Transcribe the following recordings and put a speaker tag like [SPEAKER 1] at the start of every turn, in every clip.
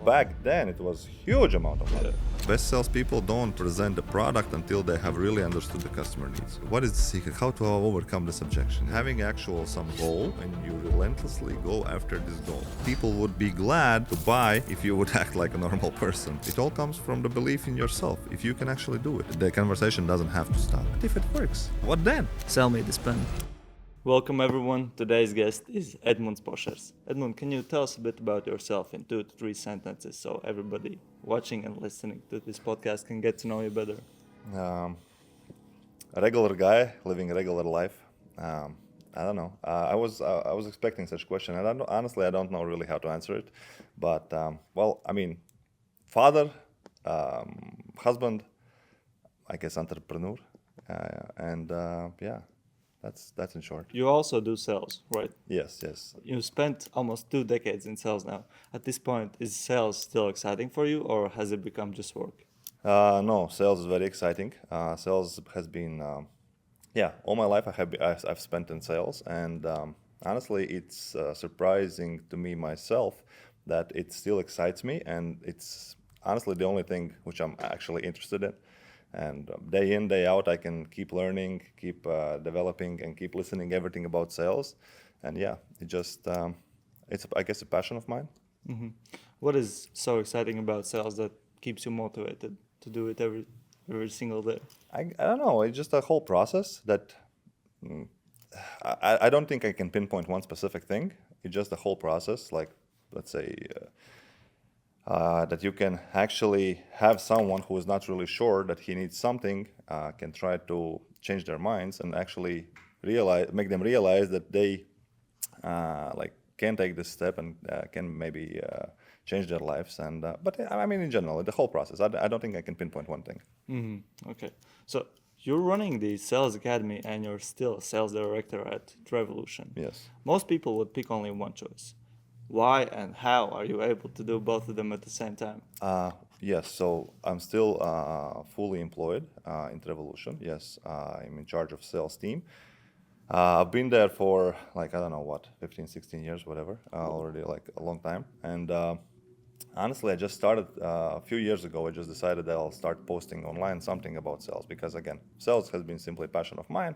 [SPEAKER 1] back then it was huge amount of money. Best salespeople don't present the product until they have really understood the customer needs. What is the secret? How to overcome this objection? Having actual some goal and you relentlessly go after this goal. People would be glad to buy if you would act like a normal person. It all comes from the belief in yourself. If you can actually do it, the conversation doesn't have to stop. But if it works, what then?
[SPEAKER 2] Sell me this pen.
[SPEAKER 3] Welcome everyone. Today's guest is Edmunds Pošers. Edmund, can you tell us a bit about yourself in 2 to 3 sentences so everybody watching and listening to this podcast can get to know you better?
[SPEAKER 1] A regular guy living a regular life. I don't know. I was expecting such a question, and honestly I don't know really how to answer it. But father, husband, I guess entrepreneur, and That's in short.
[SPEAKER 3] You also do sales, right?
[SPEAKER 1] Yes.
[SPEAKER 3] You spent almost 2 decades in sales now. At this point, is sales still exciting for you, or has it become just work?
[SPEAKER 1] No, sales is very exciting. Sales has been, all my life I've spent in sales, and honestly, it's surprising to me myself that it still excites me, and it's honestly the only thing which I'm actually interested in. And day in, day out, I can keep learning, keep developing, and keep listening everything about sales. And it just, it's, I guess, a passion of mine.
[SPEAKER 3] Mm-hmm. What is so exciting about sales that keeps you motivated to do it every single day?
[SPEAKER 1] I don't know. It's just a whole process that I don't think I can pinpoint one specific thing. It's just a whole process, like, let's say, that you can actually have someone who is not really sure that he needs something, can try to change their minds and actually make them realize that they can take this step and can maybe change their lives. And but I mean, in general, the whole process. I don't think I can pinpoint one thing.
[SPEAKER 3] Mm-hmm. Okay, so you're running the sales academy and you're still a sales director at Revolution.
[SPEAKER 1] Yes.
[SPEAKER 3] Most people would pick only one choice. Why and how are you able to do both of them at the same time?
[SPEAKER 1] Yes, so I'm still fully employed in Revolution. Yes, I'm in charge of sales team. I've been there for 15, 16 years, whatever, already a long time. And honestly, I just started a few years ago. I just decided that I'll start posting online something about sales because, again, sales has been simply a passion of mine.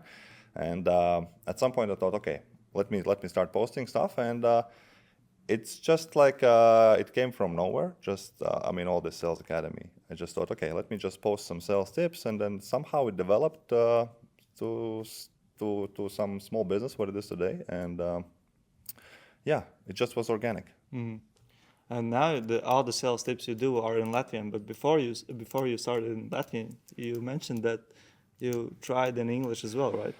[SPEAKER 1] And at some point I thought, okay, let me start posting stuff. And it's just like it came from nowhere. Just all this sales academy. I just thought, okay, let me just post some sales tips, and then somehow it developed to some small business what it is today. And it just was organic.
[SPEAKER 3] Mm-hmm. And now all the sales tips you do are in Latvian. But before you started in Latvian, you mentioned that you tried in English as well, right?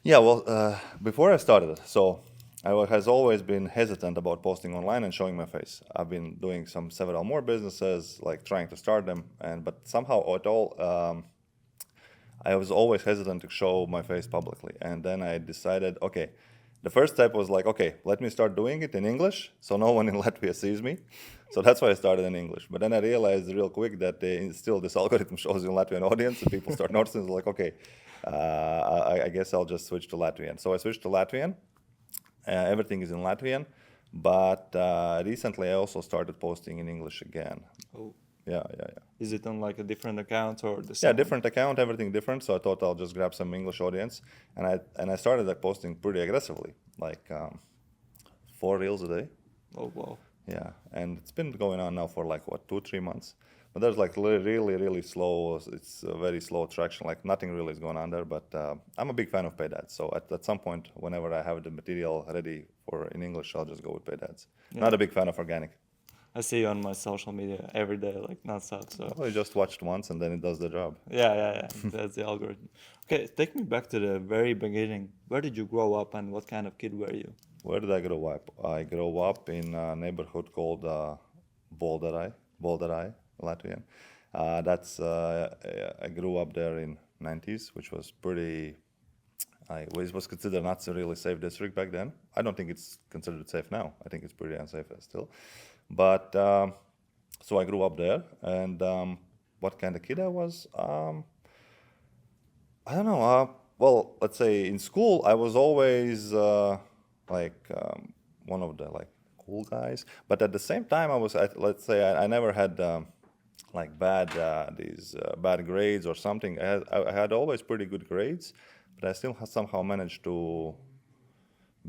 [SPEAKER 1] Yeah. Well, before I started, so I has always been hesitant about posting online and showing my face. I've been doing several more businesses, like trying to start them, but somehow I was always hesitant to show my face publicly. And then I decided, okay, the first step was like, okay, let me start doing it in English, so no one in Latvia sees me. So that's why I started in English. But then I realized real quick that still this algorithm shows you a Latvian audience, and people start noticing. Like, okay, I guess I'll just switch to Latvian. So I switched to Latvian. Everything is in Latvian, but recently I also started posting in English again.
[SPEAKER 3] Oh.
[SPEAKER 1] Yeah.
[SPEAKER 3] Is it on like a different account or the same?
[SPEAKER 1] Yeah, different account, everything different. So I thought I'll just grab some English audience, and I started posting pretty aggressively, 4 reels a day.
[SPEAKER 3] Oh wow.
[SPEAKER 1] Yeah, and it's been going on now for 2-3 months. But there's really slow. It's a very slow traction. Nothing really is going on there. But I'm a big fan of paid ads. So at some point, whenever I have the material ready in English, I'll just go with paid ads. Yeah. Not a big fan of organic.
[SPEAKER 3] I see you on my social media every day, nonstop. So
[SPEAKER 1] you just watched once and then it does the job.
[SPEAKER 3] Yeah. That's the algorithm. Okay, take me back to the very beginning. Where did you grow up and what kind of kid were you?
[SPEAKER 1] Where did I grow up? I grew up in a neighborhood called Bolderai, Latvian. I grew up there in 90s, which was pretty. It was considered not a really safe district back then. I don't think it's considered safe now. I think it's pretty unsafe still. But so I grew up there, and what kind of kid I was? I don't know. Well, let's say in school I was always one of the cool guys. But at the same time, let's say I never had like bad grades or something. I had always pretty good grades, but I still somehow managed to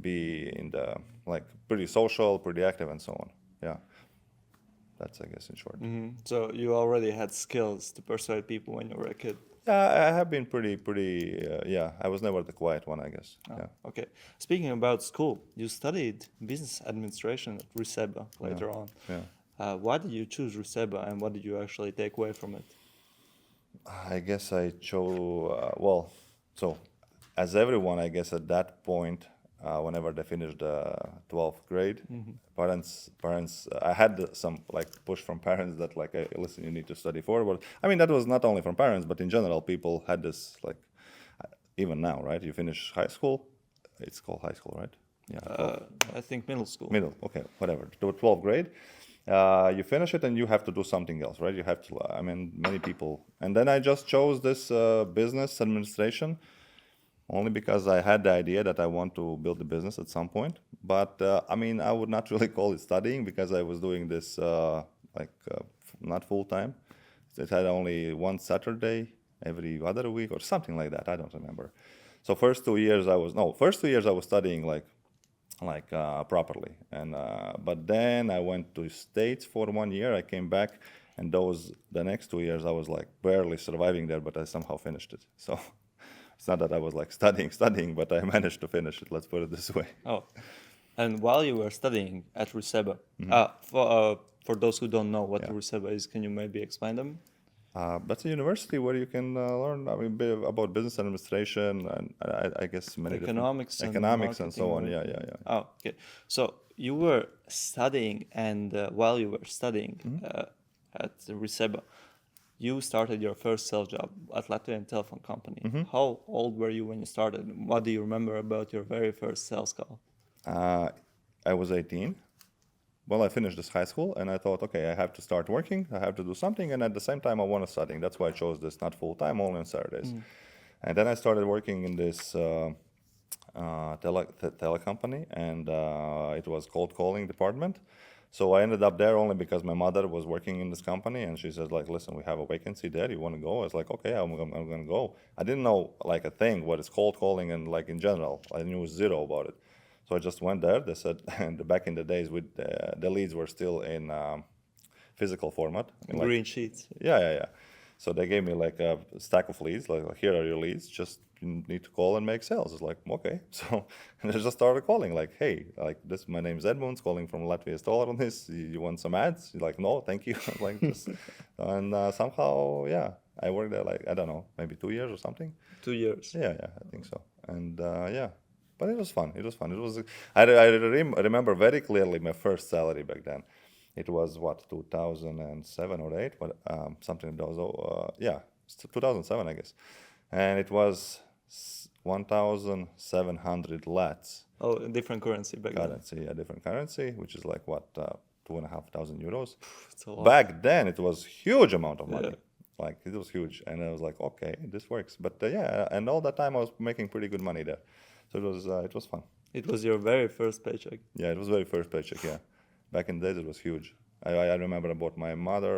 [SPEAKER 1] be in the like pretty social, pretty active, and so on. Yeah, that's I guess in short.
[SPEAKER 3] So you already had skills to persuade people when you were a kid.
[SPEAKER 1] Yeah, I have been pretty. Yeah, I was never the quiet one, I guess.
[SPEAKER 3] Oh,
[SPEAKER 1] Yeah.
[SPEAKER 3] okay. Speaking about school, you studied business administration at Riseba later on.
[SPEAKER 1] Yeah.
[SPEAKER 3] Why did you choose Riseba, and what did you actually take away from it?
[SPEAKER 1] I guess I chose, so as everyone, I guess at that point, whenever they finished the 12th grade, parents, I had some like push from parents that like, hey, listen, you need to study forward. I mean, that was not only from parents, but in general, people had this like, even now, right? You finish high school, it's called high school, right? Yeah.
[SPEAKER 3] I think middle school.
[SPEAKER 1] Middle, okay, whatever. To 12th grade, you finish it and you have to do something else, right? You have to, I mean, many people. And then I just chose this business administration only because I had the idea that I want to build a business at some point. But I mean, I would not really call it studying because I was doing this not full time. It had only one Saturday every other week or something like that. I don't remember. So first 2 years I was studying properly, and but then I went to States for 1 year. I came back, and the next 2 years I was like barely surviving there, but I somehow finished it. So it's not that I was like studying, but I managed to finish it. Let's put it this way.
[SPEAKER 3] Oh, and while you were studying at Riseba, for those who don't know what Riseba is, can you maybe explain them?
[SPEAKER 1] That's a university where you can learn about business administration and I guess many
[SPEAKER 3] economics
[SPEAKER 1] and so on. Yeah.
[SPEAKER 3] Oh, okay. So you were studying, and while you were studying at Riseba, you started your first sales job at Latvian telephone company. How old were you when you started? What do you remember about your very first sales call?
[SPEAKER 1] I was 18. Well, I finished this high school, and I thought, okay, I have to start working. I have to do something, and at the same time, I want to study. That's why I chose this, not full time, only on Saturdays. And then I started working in this tele company, and it was cold calling department. So I ended up there only because my mother was working in this company, and she says like, listen, we have a vacancy there. You want to go? I was like, okay, I'm going to go. I didn't know like a thing what is cold calling and like in general. I knew zero about it. So I just went there. They said, and back in the days, with the leads were still in physical format.
[SPEAKER 3] Green sheets.
[SPEAKER 1] Yeah. So they gave me like a stack of leads. Like here are your leads. Just you need to call and make sales. It's like okay. So and I just started calling. Like hey, like this. My name's Edmunds, calling from Latvia Stolar on this. You want some ads? You're like no, thank you. Like just, and somehow I worked there like I don't know, maybe 2 years or something.
[SPEAKER 3] 2 years.
[SPEAKER 1] Yeah, I think so. And But it was fun. I remember very clearly my first salary back then. It was 2007 or 8, but something in those. 2007, I guess, and it was 1,700 lats.
[SPEAKER 3] Oh, a different currency back then.
[SPEAKER 1] A different currency, which is like 2,500 euros.
[SPEAKER 3] It's a lot.
[SPEAKER 1] Back then, it was huge amount of money.
[SPEAKER 3] Yeah.
[SPEAKER 1] Like it was huge, and I was like, okay, this works. But and all that time I was making pretty good money there. So it was fun.
[SPEAKER 3] It was your very first paycheck.
[SPEAKER 1] Yeah, it was very first paycheck. Yeah, back in the days it was huge. I remember I bought my mother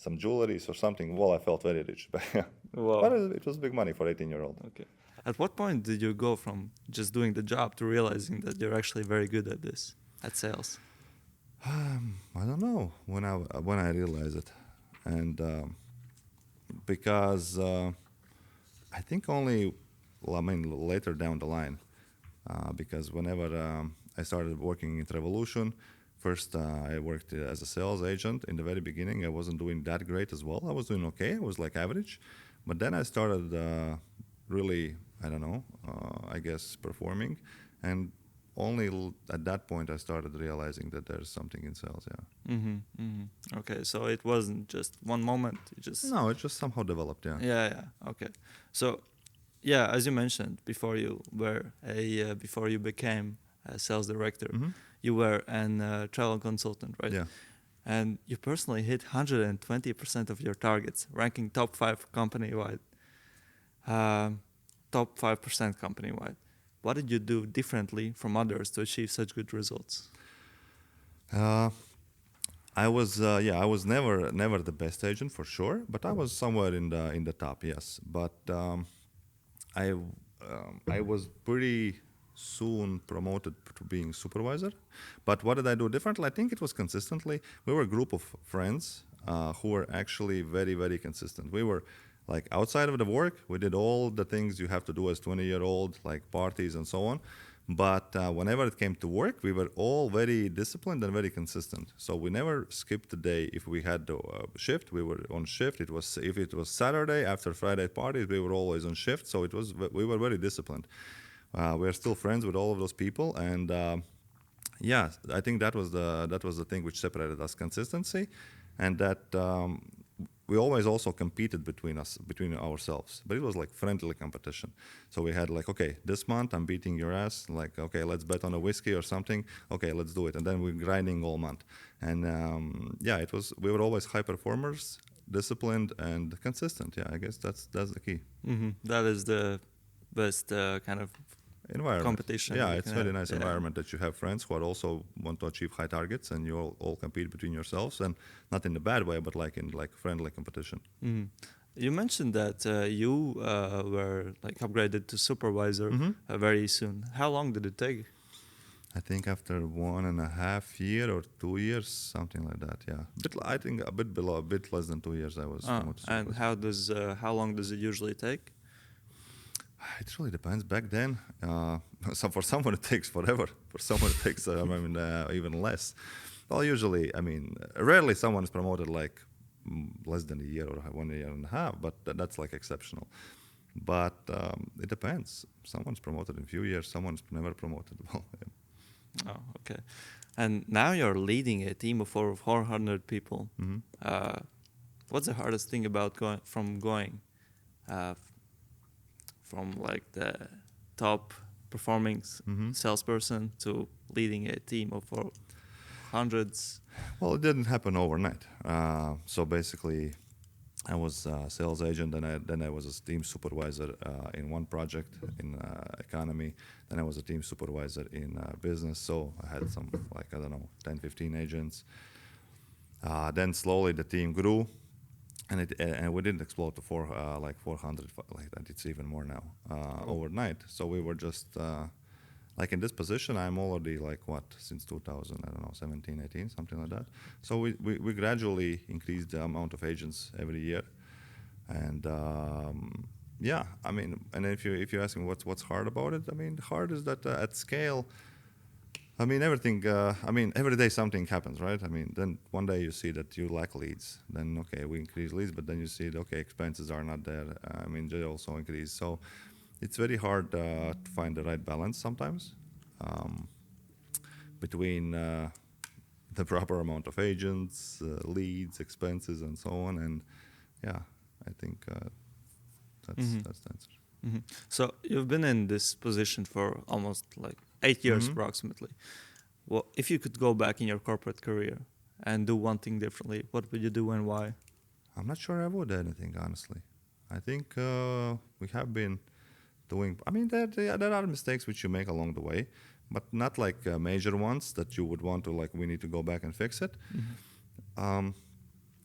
[SPEAKER 1] some jewelry or something. Well, I felt very rich, but
[SPEAKER 3] Wow.
[SPEAKER 1] But it was big money for 18-year-old.
[SPEAKER 3] Okay. At what point did you go from just doing the job to realizing that you're actually very good at this, at sales?
[SPEAKER 1] I don't know when I realized it, and because I think only. Well, I mean, later down the line, because whenever I started working in Revolution, first I worked as a sales agent. In the very beginning, I wasn't doing that great as well. I was doing okay. I was like average. But then I started really, I don't know, I guess performing. And only at that point I started realizing that there's something in sales,
[SPEAKER 3] Okay, so it wasn't just one moment.
[SPEAKER 1] No, it just somehow developed,
[SPEAKER 3] Yeah, okay. So... yeah, as you mentioned, before you became a sales director, you were a travel consultant, right?
[SPEAKER 1] Yeah.
[SPEAKER 3] And you personally hit 120% of your targets, ranking top 5 company-wide, top 5% company-wide. What did you do differently from others to achieve such good results?
[SPEAKER 1] Uh, I was never the best agent for sure, but I was somewhere in the top, yes. But I was pretty soon promoted to being supervisor. But what did I do differently? I think it was consistently. We were a group of friends who were actually very consistent. We were like outside of the work, we did all the things you have to do as 20-year-old, like parties and so on. But whenever it came to work, we were all very disciplined and very consistent. So we never skipped a day. If we had the shift, we were on shift. It was if it was Saturday after Friday parties, we were always on shift. So it was we were very disciplined. We're still friends with all of those people, and yeah, I think that was the thing which separated us: consistency, and that we always also competed between ourselves, but it was like friendly competition. So we had like, okay, this month I'm beating your ass. Like, okay, let's bet on a whiskey or something. Okay, let's do it, and then we're grinding all month. And yeah, it was we were always high performers, disciplined and consistent. Yeah, I guess that's the key.
[SPEAKER 3] That is the best kind of
[SPEAKER 1] Environment.
[SPEAKER 3] competition.
[SPEAKER 1] Yeah,
[SPEAKER 3] you
[SPEAKER 1] it's
[SPEAKER 3] can
[SPEAKER 1] very
[SPEAKER 3] have.
[SPEAKER 1] nice environment that you have friends who are also want to achieve high targets, and you all compete between yourselves, and not in a bad way, but like in like friendly competition.
[SPEAKER 3] Mhm. You mentioned that you were like upgraded to supervisor very soon. How long did it take?
[SPEAKER 1] I think after 1.5 year or 2 years, something like that. Yeah, I think a bit below, a bit less than 2 years. I was promoted to
[SPEAKER 3] And
[SPEAKER 1] supervisor.
[SPEAKER 3] how long does it usually take?
[SPEAKER 1] It really depends. Back then, so for someone it takes forever. For someone it takes, even less. Well, usually, I mean, rarely someone is promoted like less than a year or 1 year and a half, but that's like exceptional. But it depends. Someone's promoted in a few years, someone's never promoted. Well,
[SPEAKER 3] Oh, okay. And now you're leading a team of over 400 people. What's the hardest thing about going uh, from like the top performing salesperson to leading a team of hundreds?
[SPEAKER 1] well, it didn't happen overnight. So basically, I was a sales agent, and then I was a team supervisor in one project in economy. Then I was a team supervisor in business. So I had some, like, I don't know, 10, 15 agents. Then slowly the team grew, and we didn't explode to 400, like that. It's even more now overnight. So we were just like in this position. I'm already like what, since 2000, I don't know, 17, 18, something like that. So we gradually increased the amount of agents every year, and yeah, I mean, and if you ask me what's hard about it, I mean, hard is that at scale. I mean, everything. I mean, every day something happens, right? I mean, then one day you see that you lack leads. Then okay, we increase leads, but then you see that, okay, expenses are not there. I mean, they also increase. So it's very hard to find the right balance sometimes um, between the proper amount of agents, leads, expenses, and so on. And yeah, I think that's the answer.
[SPEAKER 3] So you've been in this position for almost like 8 years approximately. Well, if you could go back in your corporate career and do one thing differently, what would you do and why?
[SPEAKER 1] I'm not sure I would anything, honestly. I think we have been doing. I mean, there are mistakes which you make along the way, but not like major ones that you would want to, like, we need to go back and fix it.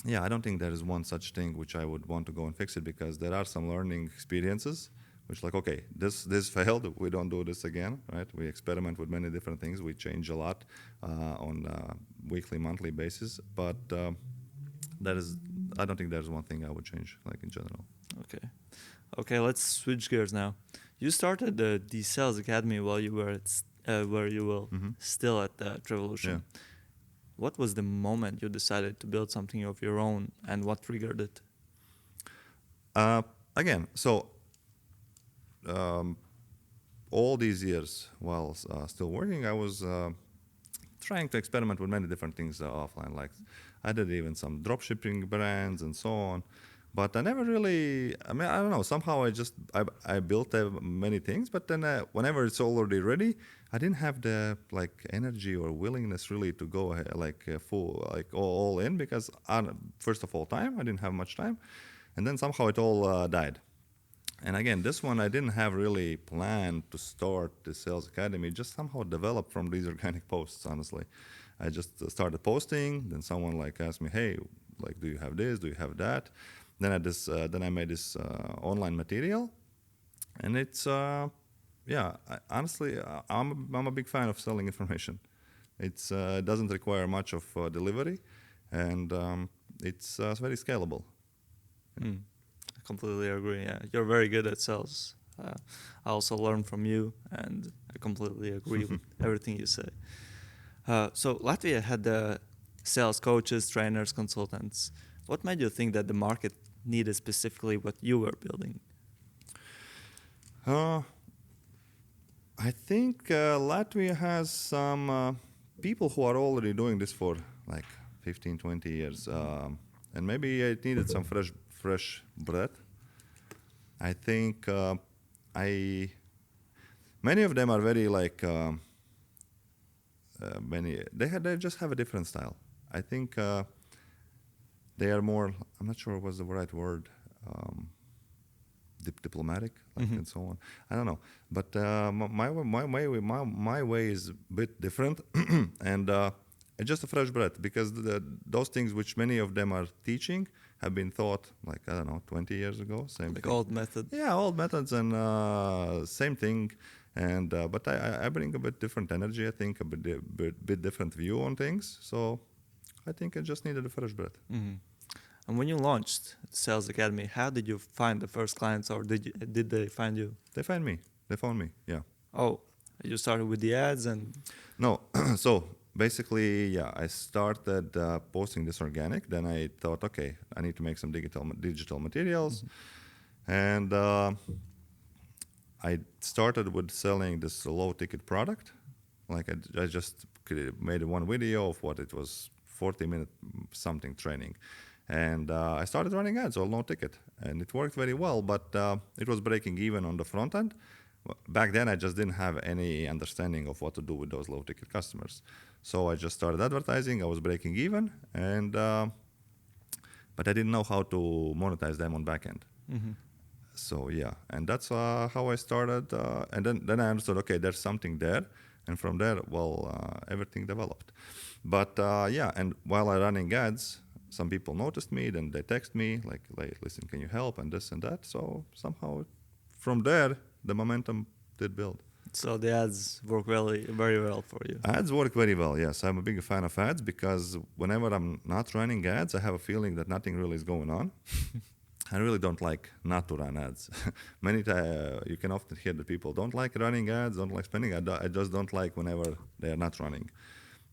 [SPEAKER 1] Yeah, I don't think there is one such thing which I would want to go and fix it, because there are some learning experiences which, like, okay, this failed, we don't do this again, right? We experiment with many different things, we change a lot on weekly, monthly basis, but I don't think there's one thing I would change, like, in general.
[SPEAKER 3] Okay. Okay, let's switch gears now. You started the Sales Academy while you were where you were still at Revolution.
[SPEAKER 1] Yeah.
[SPEAKER 3] What was the moment you decided to build something of your own, and what triggered it?
[SPEAKER 1] Again, so all these years while still working, I was trying to experiment with many different things offline. Like, I did even some drop shipping brands and so on, but I never really. I mean, I don't know. Somehow I built many things, but then whenever it's already ready, I didn't have the, like, energy or willingness really to go ahead, like full, like all in, because first of all, time, I didn't have much time, and then somehow it all died. And again, this one I didn't have really planned to start the Sales Academy. It just somehow developed from these organic posts, honestly. I just started posting. Then someone like asked me, hey, like, do you have this? Do you have that? Then I made this online material, and it's honestly, I'm a big fan of selling information. It doesn't require much of delivery, and it's very scalable.
[SPEAKER 3] Mm. I completely agree. Yeah, you're very good at sales. I also learned from you, and I completely agree with everything you say. So Latvia had the sales coaches, trainers, consultants. What made you think that the market needed specifically what you were building?
[SPEAKER 1] I think Latvia has some people who are already doing this for like 15, 20 years. And maybe it needed some fresh breath. I think many of them are very like, they just have a different style. I think they are more, I'm not sure what's the right word, diplomatic, like, and so on. I don't know, but my way is a bit different, and it's just a fresh breath, because those things which many of them are teaching have been taught, like, I don't know, 20 years ago. Same
[SPEAKER 3] Like
[SPEAKER 1] thing.
[SPEAKER 3] old method.
[SPEAKER 1] Yeah, old methods, and same thing. And but I bring a bit different energy. I think a bit different view on things. So I think I just needed a fresh breath.
[SPEAKER 3] Mm-hmm. And when you launched Sales Academy, how did you find the first clients, or did they find you?
[SPEAKER 1] They find me. They found me. Yeah.
[SPEAKER 3] Oh, you started with the ads and.
[SPEAKER 1] No, so basically, yeah, I started posting this organic. Then I thought, okay, I need to make some digital materials, and I started with selling this low ticket product. Like I just made one video of what it was, 40-minute something training, and I started running ads, all no ticket, and it worked very well. But it was breaking even on the front end. Back then, I just didn't have any understanding of what to do with those low ticket customers. So I just started advertising. I was breaking even, and but I didn't know how to monetize them on back end.
[SPEAKER 3] Mm-hmm.
[SPEAKER 1] So yeah, and that's how I started. And then I understood, okay, there's something there, and from there, well, everything developed. But yeah, and while I running ads, some people noticed me. Then they text me like, listen, can you help, and this and that. So somehow, from there, the momentum did build.
[SPEAKER 3] So the ads work very well for you.
[SPEAKER 1] Ads work very well, yes. I'm a big fan of ads, because whenever I'm not running ads, I have a feeling that nothing really is going on. I really don't like not to run ads. Many times you can often hear that people don't like running ads, don't like spending. I just don't like whenever they are not running,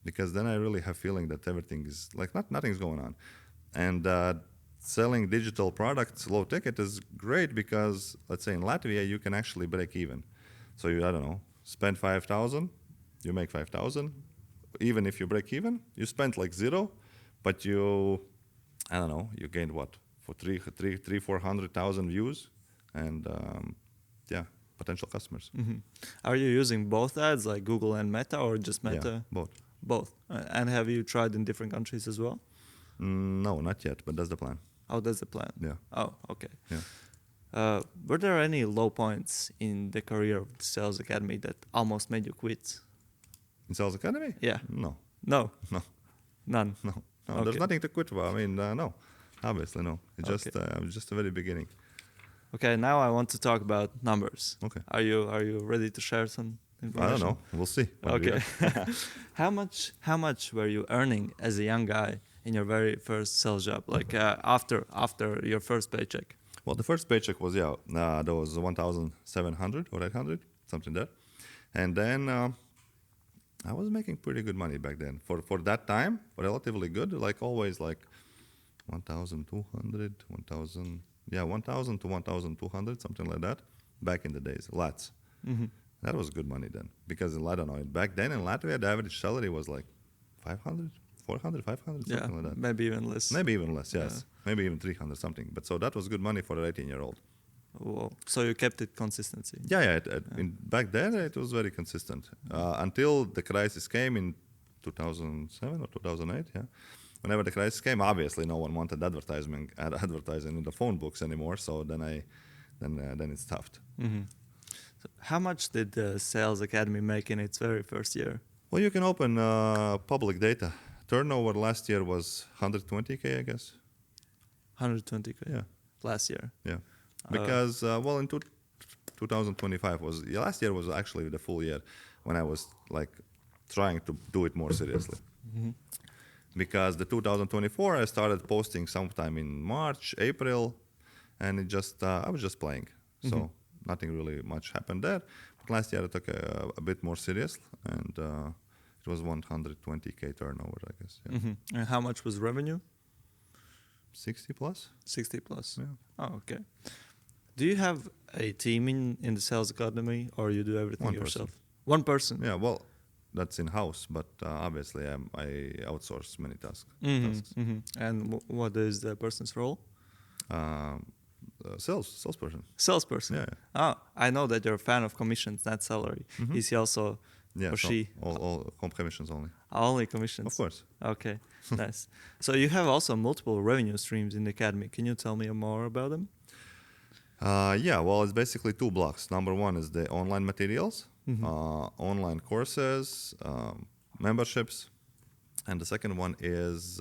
[SPEAKER 1] because then I really have feeling that everything is like nothing's going on. And selling digital products low ticket is great, because let's say in Latvia you can actually break even. So I don't know, spend 5,000, you make 5,000. Even if you break even, you spent like zero, but you gained what? For 400,000 views, and yeah, potential customers.
[SPEAKER 3] Mm-hmm. Are you using both ads, like Google and Meta, or just Meta?
[SPEAKER 1] Yeah, both.
[SPEAKER 3] Both. And have you tried in different countries as well?
[SPEAKER 1] No, not yet, but that's the plan.
[SPEAKER 3] Oh, that's the plan.
[SPEAKER 1] Yeah.
[SPEAKER 3] Oh, okay.
[SPEAKER 1] Yeah.
[SPEAKER 3] Were there any low points in the career of the Sales Academy that almost made you quit?
[SPEAKER 1] In Sales Academy?
[SPEAKER 3] Yeah.
[SPEAKER 1] No.
[SPEAKER 3] No.
[SPEAKER 1] No.
[SPEAKER 3] None.
[SPEAKER 1] No. No.
[SPEAKER 3] Okay.
[SPEAKER 1] There's nothing to quit about. I mean, no. Obviously, no. It's
[SPEAKER 3] Okay.
[SPEAKER 1] just the very beginning.
[SPEAKER 3] Okay. Now I want to talk about numbers.
[SPEAKER 1] Okay.
[SPEAKER 3] Are you ready to share some information?
[SPEAKER 1] I don't know. We'll see.
[SPEAKER 3] Okay. How much were you earning as a young guy in your very first sales job? Like after your first paycheck?
[SPEAKER 1] Well, the first paycheck was there was 1,700 or 800, something there, and then I was making pretty good money back then for that time, relatively good. Like always, like 1,200, 1,000, 1,000 to 1,200, something like that. Back in the days, lots.
[SPEAKER 3] Mm-hmm.
[SPEAKER 1] That was good money then, because I don't know. Back then in Latvia, the average salary was like 500, 400, 500, something like that.
[SPEAKER 3] Maybe even less.
[SPEAKER 1] Maybe even less, yes. Maybe even 300 something. But so that was good money for an 18-year-old.
[SPEAKER 3] Whoa. So you kept it consistency.
[SPEAKER 1] Yeah. Back then it was very consistent until the crisis came in 2007 or 2008. Yeah, whenever the crisis came, obviously no one wanted advertising in the phone books anymore. So then it stopped.
[SPEAKER 3] Mm-hmm. So how much did the Sales Academy make in its very first year?
[SPEAKER 1] Well, you can open public data. Turnover last year was 120K, I guess.
[SPEAKER 3] 120K.
[SPEAKER 1] Yeah.
[SPEAKER 3] Last year.
[SPEAKER 1] Yeah. Because, well, in 2025 last year was actually the full year when I was like trying to do it more seriously.
[SPEAKER 3] Mm-hmm.
[SPEAKER 1] Because the 2024 I started posting sometime in March, April, and it just I was just playing, so nothing really much happened there. But last year I took a bit more serious, and it was 120K turnover, I guess. Yeah.
[SPEAKER 3] Mm-hmm. And how much was revenue?
[SPEAKER 1] 60 plus.
[SPEAKER 3] 60 plus.
[SPEAKER 1] Yeah.
[SPEAKER 3] Oh, okay. Do you have a team in the sales academy, or you do everything
[SPEAKER 1] One
[SPEAKER 3] yourself?
[SPEAKER 1] person.
[SPEAKER 3] One person.
[SPEAKER 1] Yeah, well, that's in house, but obviously I outsource many tasks.
[SPEAKER 3] Mm-hmm. And what is the person's role?
[SPEAKER 1] Salesperson.
[SPEAKER 3] Salesperson.
[SPEAKER 1] Yeah.
[SPEAKER 3] Oh, I know that you're a fan of commissions, not salary. Is he also,
[SPEAKER 1] Yeah,
[SPEAKER 3] or
[SPEAKER 1] so
[SPEAKER 3] she?
[SPEAKER 1] all commissions only.
[SPEAKER 3] Only commissions.
[SPEAKER 1] Of course.
[SPEAKER 3] Okay, nice. So you have also multiple revenue streams in the academy. Can you tell me more about them?
[SPEAKER 1] Yeah, well, it's basically two blocks. Number one is the online materials, online courses, memberships, and the second one is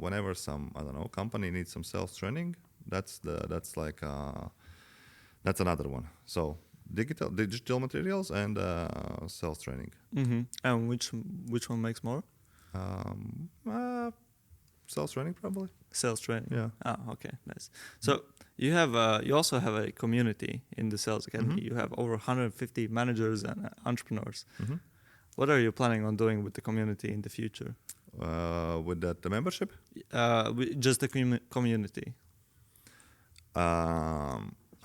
[SPEAKER 1] whenever some company needs some sales training. That's another one. So digital materials and sales training.
[SPEAKER 3] Mm-hmm. And which one makes more?
[SPEAKER 1] Sales training probably.
[SPEAKER 3] Sales training.
[SPEAKER 1] Yeah.
[SPEAKER 3] Oh, okay, nice. So you also have a community in the sales academy. You have over 150 managers and entrepreneurs. What are you planning on doing with the community in the future?
[SPEAKER 1] With the membership?
[SPEAKER 3] Just the community.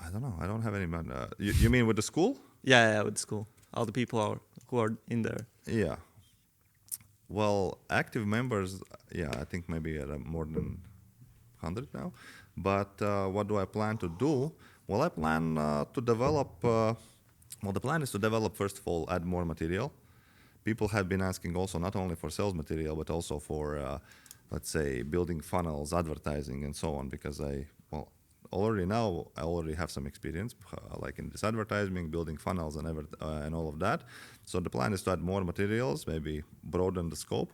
[SPEAKER 1] I don't know. I don't have any. You mean with the school?
[SPEAKER 3] Yeah, with school. All the people who are in there.
[SPEAKER 1] Yeah. Well, active members, yeah, I think maybe at more than 100 now. But what do I plan to do? Well, I plan to develop. The plan is to develop, first of all, add more material. People have been asking also not only for sales material, but also for, let's say, building funnels, advertising, and so on. Because I already have some experience, like in this advertising, building funnels, and all of that. So the plan is to add more materials, maybe broaden the scope,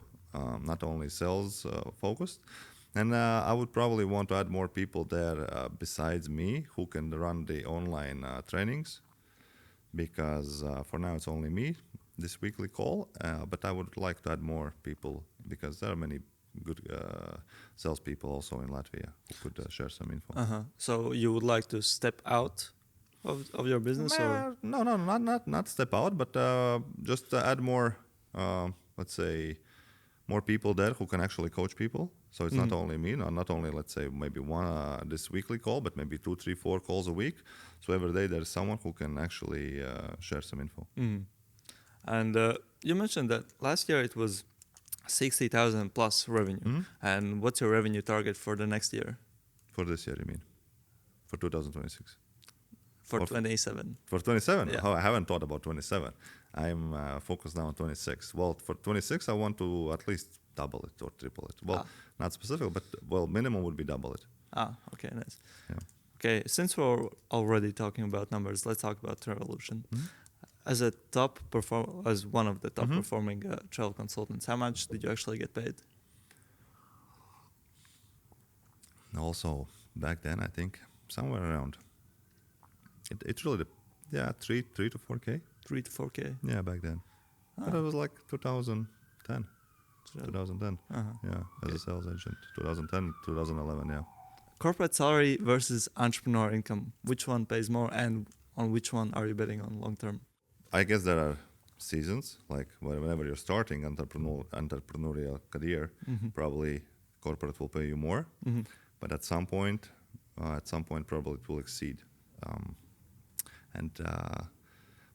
[SPEAKER 1] not only sales focused. And I would probably want to add more people there besides me who can run the online trainings, because for now it's only me, this weekly call. But I would like to add more people because there are many good salespeople also in Latvia who could share some info.
[SPEAKER 3] So you would like to step out of your business, or
[SPEAKER 1] No, not step out, but just add more, let's say, more people there who can actually coach people. So it's not only me, not only, let's say, maybe one this weekly call, but maybe 2, 3, 4 calls a week. So every day there's someone who can actually share some info.
[SPEAKER 3] And you mentioned that last year it was 60,000 plus revenue. And what's your revenue target for the next year?
[SPEAKER 1] For this year, you mean? For 2026?
[SPEAKER 3] For 27.
[SPEAKER 1] For 27?
[SPEAKER 3] Yeah.
[SPEAKER 1] Oh, I haven't thought about 27. I'm focused now on 26. Well, for 26, I want to at least double it or triple it. Well, not specific, but minimum would be double it.
[SPEAKER 3] Okay, nice.
[SPEAKER 1] Yeah.
[SPEAKER 3] Okay, since we're already talking about numbers, let's talk about Travolution. As one of the top performing travel consultants, how much did you actually get paid?
[SPEAKER 1] Also, back then, I think somewhere around. It really, 3 to 4K.
[SPEAKER 3] 3 to 4K.
[SPEAKER 1] Yeah, back then. But it was like 2010. 2010. Yeah, as a sales agent. 2010, 2011. Yeah.
[SPEAKER 3] Corporate salary versus entrepreneur income. Which one pays more, and on which one are you betting on long term?
[SPEAKER 1] I guess there are seasons, like whenever you're starting entrepreneurial career, probably corporate will pay you more. But at some point probably it will exceed.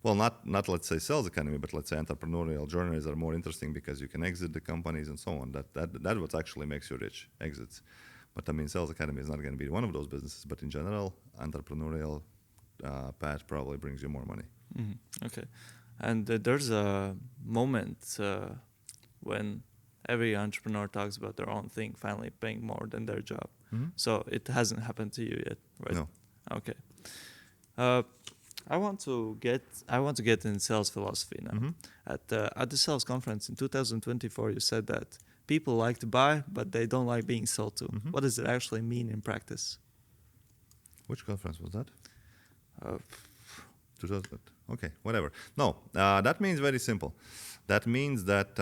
[SPEAKER 1] Not let's say sales academy, but let's say entrepreneurial journeys are more interesting because you can exit the companies and so on. That what actually makes you rich, exits. But I mean, sales academy is not going to be one of those businesses. But in general, entrepreneurial path probably brings you more money.
[SPEAKER 3] Okay, and there's a moment when every entrepreneur talks about their own thing finally paying more than their job. So it hasn't happened to you yet, right?
[SPEAKER 1] No.
[SPEAKER 3] Okay. I want to get in sales philosophy now.
[SPEAKER 1] Mm-hmm.
[SPEAKER 3] At the sales conference in 2024, you said that people like to buy, but they don't like being sold to.
[SPEAKER 1] Mm-hmm.
[SPEAKER 3] What does it actually mean in practice?
[SPEAKER 1] Which conference was that?
[SPEAKER 3] Uh,
[SPEAKER 1] 2000. Okay, whatever. No, that means very simple. That means that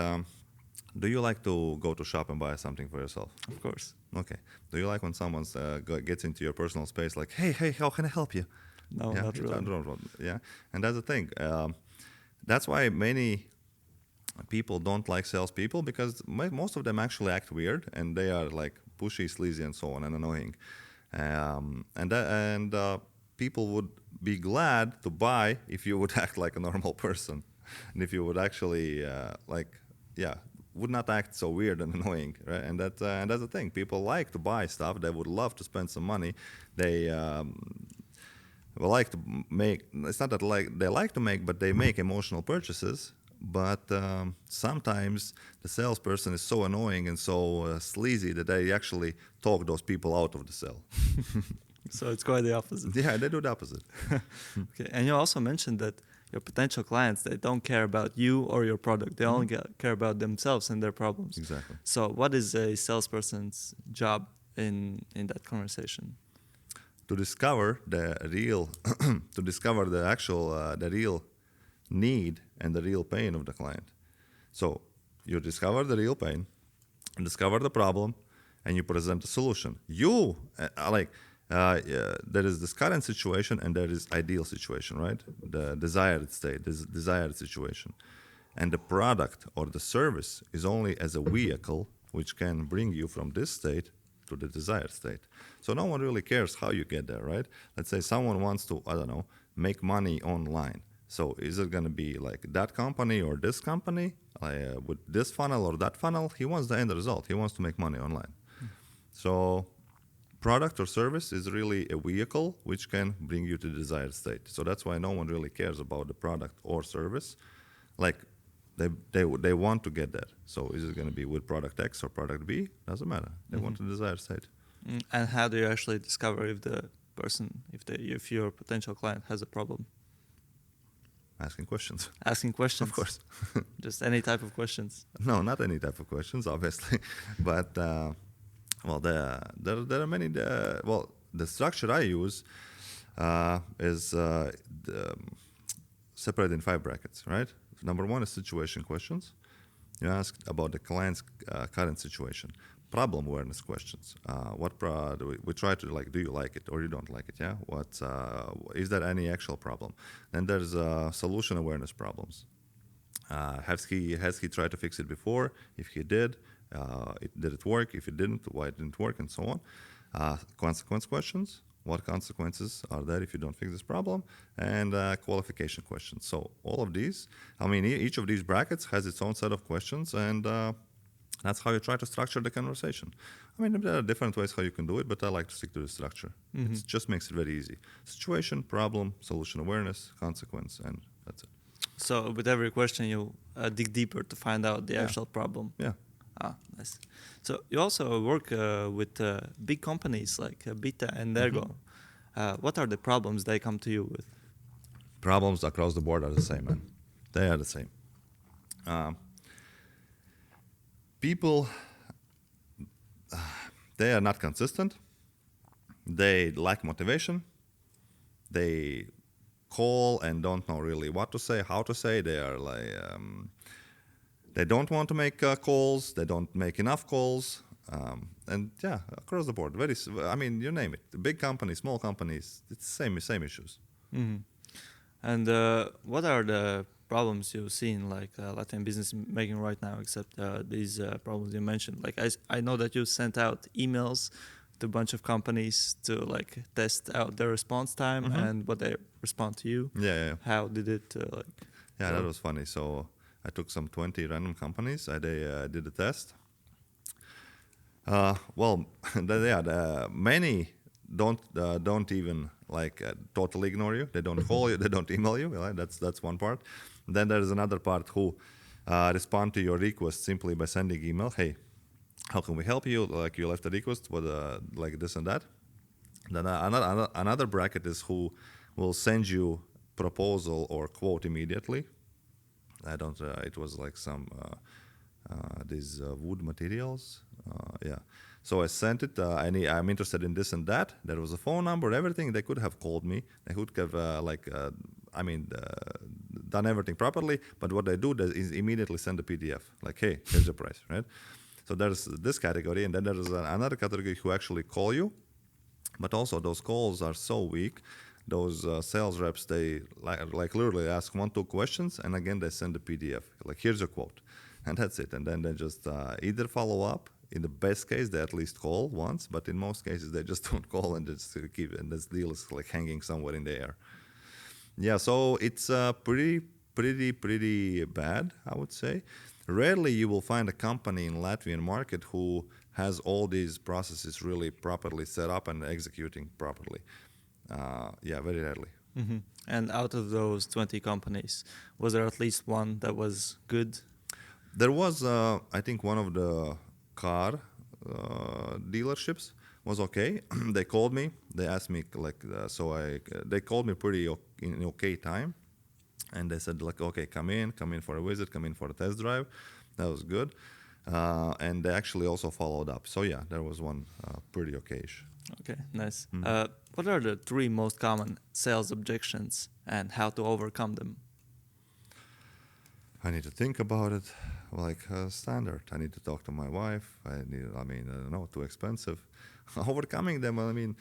[SPEAKER 1] do you like to go to shop and buy something for yourself?
[SPEAKER 3] of course.
[SPEAKER 1] Okay. Do you like when someone gets into your personal space like, hey, how can I help you?
[SPEAKER 3] No,
[SPEAKER 1] Yeah,
[SPEAKER 3] not really.
[SPEAKER 1] yeah. And that's the thing. That's why many people don't like salespeople because most of them actually act weird and they are like pushy, sleazy, and so on, and annoying. And people would be glad to buy if you would act like a normal person, and if you would actually would not act so weird and annoying, right? And that's the thing. People like to buy stuff. They would love to spend some money. They will like to make. It's not that they like to make, but they make emotional purchases. But sometimes the salesperson is so annoying and so sleazy that they actually talk those people out of the sale.
[SPEAKER 3] So it's quite the opposite.
[SPEAKER 1] Yeah, they do the opposite.
[SPEAKER 3] Okay, and you also mentioned that your potential clients, they don't care about you or your product. They only care about themselves and their problems.
[SPEAKER 1] Exactly.
[SPEAKER 3] So what is a salesperson's job in that conversation?
[SPEAKER 1] To discover the real, to discover the actual, the real need and the real pain of the client. So you discover the real pain, discover the problem, and you present a solution. There is this current situation and there is ideal situation, right? The desired state, this desired situation. And the product or the service is only as a vehicle which can bring you from this state to the desired state. So no one really cares how you get there, right? Let's say someone wants to, I don't know, make money online. So is it going to be like that company or this company with this funnel or that funnel? He wants the end result. He wants to make money online. So product or service is really a vehicle which can bring you to the desired state. So that's why no one really cares about the product or service. Like they want to get there. So is it going to be with product X or product B? Doesn't matter. They want the desired state.
[SPEAKER 3] And how do you actually discover if the person, if your potential client has a problem?
[SPEAKER 1] Asking questions.
[SPEAKER 3] Asking questions.
[SPEAKER 1] Of course.
[SPEAKER 3] Just any type of questions.
[SPEAKER 1] No, not any type of questions, obviously. But, there are many. The structure I use is separated in 5 brackets, right? Number 1 is situation questions. You ask about the client's current situation. Problem awareness questions. We try to do you like it or you don't like it? Yeah. Is there any actual problem? Then there's solution awareness problems. Has he tried to fix it before? If he did, did it work? If it didn't, why it didn't work, and so on. Consequence questions. What consequences are there if you don't fix this problem? And qualification questions. So all of these, each of these brackets has its own set of questions, and that's how you try to structure the conversation. There are different ways how you can do it, but I like to stick to the structure. It just makes it very easy. Situation, problem, solution awareness, consequence, and that's it.
[SPEAKER 3] So with every question, you dig deeper to find out the actual problem.
[SPEAKER 1] Yeah.
[SPEAKER 3] Ah, nice. So you also work with big companies like Bita and Ergo. What are the problems they come to you with?
[SPEAKER 1] Problems across the board are the same, man. They are the same. People, they are not consistent. They lack motivation. They call and don't know really what to say, how to say. They are they don't want to make calls. They don't make enough calls. And yeah, across the board, you name it. Big companies, small companies, it's the same issues.
[SPEAKER 3] Mm-hmm. And what are the problems you see in Latvian business making right now, except these problems you mentioned? I know that you sent out emails to a bunch of companies to test out their response time and what they respond to you.
[SPEAKER 1] Yeah.
[SPEAKER 3] How did it
[SPEAKER 1] Yeah, that was funny. So I took some 20 random companies. I did a test. Many don't even totally ignore you. They don't call you. They don't email you. Right? That's one part. Then there's another part who respond to your request simply by sending email. Hey, how can we help you? You left a request with this and that. Then another bracket is who will send you proposal or quote immediately. I don't. It was like some these wood materials. Yeah. So I sent it. I'm interested in this and that. There was a phone number, everything. They could have called me. They could have done everything properly. But what they do is immediately send a PDF. Like, hey, here's the price, right? So there's this category, and then there's another category who actually call you. But also those calls are so weak. Those sales reps, they like literally ask 1-2 questions, and again they send a PDF. Like, here's a quote, and that's it. And then they just either follow up. In the best case, they at least call once, but in most cases, they just don't call and just keep it. And this deal is like hanging somewhere in the air. Yeah, so it's pretty bad, I would say. Rarely you will find a company in Latvian market who has all these processes really properly set up and executing properly. Yeah, very rarely.
[SPEAKER 3] Mm-hmm. And out of those 20 companies, was there at least one that was good?
[SPEAKER 1] There was, I think, one of the car dealerships was okay. They called me. They asked me they called me in okay time, and they said like, okay, come in for a visit, come in for a test drive. That was good, and they actually also followed up. So yeah, there was one pretty okay-ish.
[SPEAKER 3] Okay, nice. What are the 3 most common sales objections and how to overcome them?
[SPEAKER 1] I need to think about it, like standard. I need to talk to my wife. I don't know, too expensive. Overcoming them,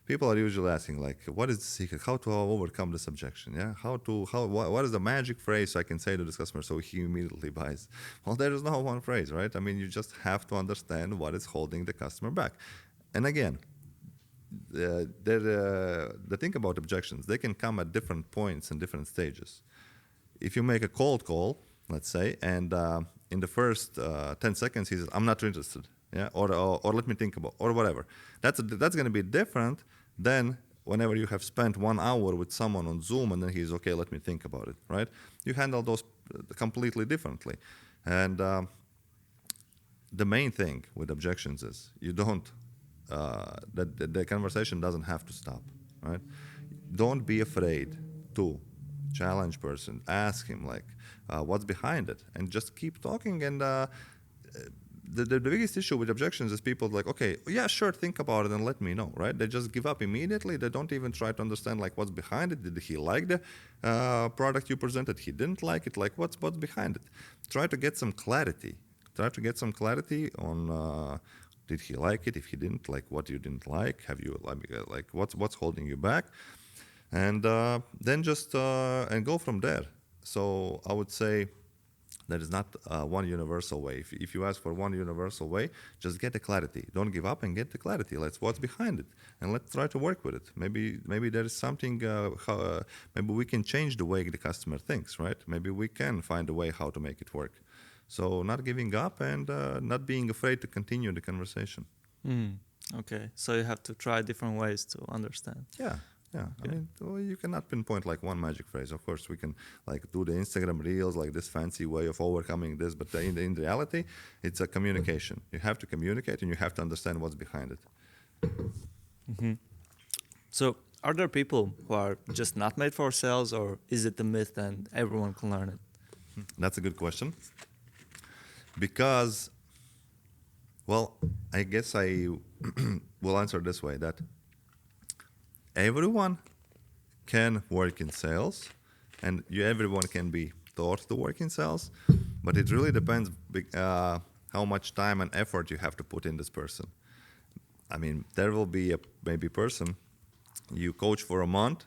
[SPEAKER 1] people are usually asking like, what is the secret? How to overcome this objection? Yeah, what is the magic phrase I can say to this customer so he immediately buys? Well, there is no one phrase, right? You just have to understand what is holding the customer back. And again, the thing about objections, they can come at different points and different stages. If you make a cold call, let's say, and in the first 10 seconds he says, I'm not interested, yeah, or let me think about, or whatever. That's going to be different than whenever you have spent 1 hour with someone on Zoom and then he's, okay, let me think about it, right? You handle those completely differently. And the main thing with objections is you don't, the conversation doesn't have to stop, right? Don't be afraid to challenge person, ask him like what's behind it, and just keep talking. And the biggest issue with objections is people like, okay, yeah, sure, think about it and let me know, right? They just give up immediately. They don't even try to understand like what's behind it. Did he like the product you presented? He didn't like it. Like what's behind it? Try to get some clarity. On did he like it? If he didn't, like what you didn't like? Have you like what's holding you back? And then just and go from there. So I would say there is not one universal way. If you ask for one universal way, just get the clarity. Don't give up and get the clarity. What's behind it, and let's try to work with it. Maybe there is something. Maybe we can change the way the customer thinks. Right? Maybe we can find a way how to make it work. So not giving up and not being afraid to continue the conversation.
[SPEAKER 3] Okay, so you have to try different ways to understand.
[SPEAKER 1] Yeah. You cannot pinpoint like one magic phrase. Of course, we can like do the Instagram reels, like this fancy way of overcoming this. But in reality, it's a communication. You have to communicate and you have to understand what's behind it.
[SPEAKER 3] Mm-hmm. So are there people who are just not made for sales, or is it a myth and everyone can learn it?
[SPEAKER 1] That's a good question. Because, well, I guess I will answer this way, that everyone can work in sales, and everyone can be taught to work in sales, but it really depends how much time and effort you have to put in this person. There will be a maybe person you coach for a month,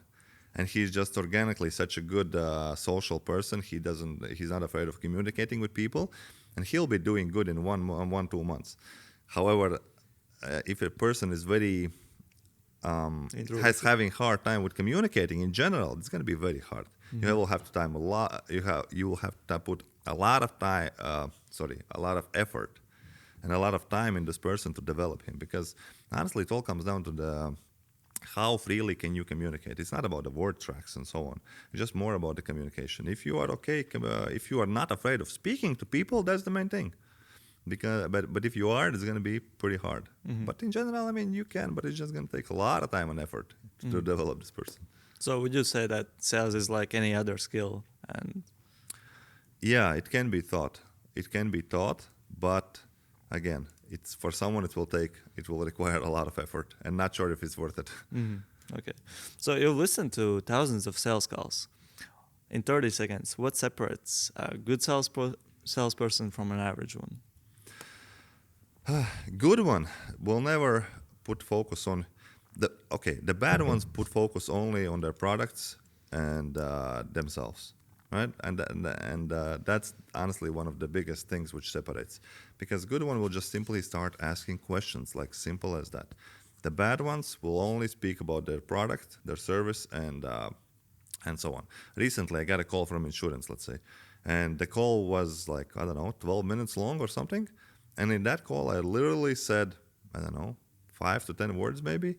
[SPEAKER 1] and he's just organically such a good social person. He's not afraid of communicating with people, and he'll be doing good in 2 months. However, if a person is very having hard time with communicating in general, it's going to be very hard. Mm-hmm. You will have to time a lot. You will have to put a lot of time. A lot of effort and a lot of time in this person to develop him. Because honestly, it all comes down to how freely can you communicate. It's not about the word tracks and so on. It's just more about the communication. If you are if you are not afraid of speaking to people, that's the main thing. But if you are, it's going to be pretty hard. Mm-hmm. But in general, you can, but it's just going to take a lot of time and effort to develop this person.
[SPEAKER 3] So would you say that sales is like any other skill? And
[SPEAKER 1] Yeah, it can be taught. It can be taught, but again, it's for someone it will require a lot of effort, and not sure if it's worth it.
[SPEAKER 3] okay, so you listen to thousands of sales calls. In 30 seconds, what separates a good salesperson from an average one?
[SPEAKER 1] Good one will never put focus on the bad ones put focus only on their products and themselves, right? And that's honestly one of the biggest things which separates, because good one will just simply start asking questions, like simple as that. The bad ones will only speak about their product, their service, and so on. Recently, I got a call from insurance, let's say, and the call was like, I don't know, 12 minutes long or something. And in that call, I literally said, I don't know, 5 to 10 words maybe.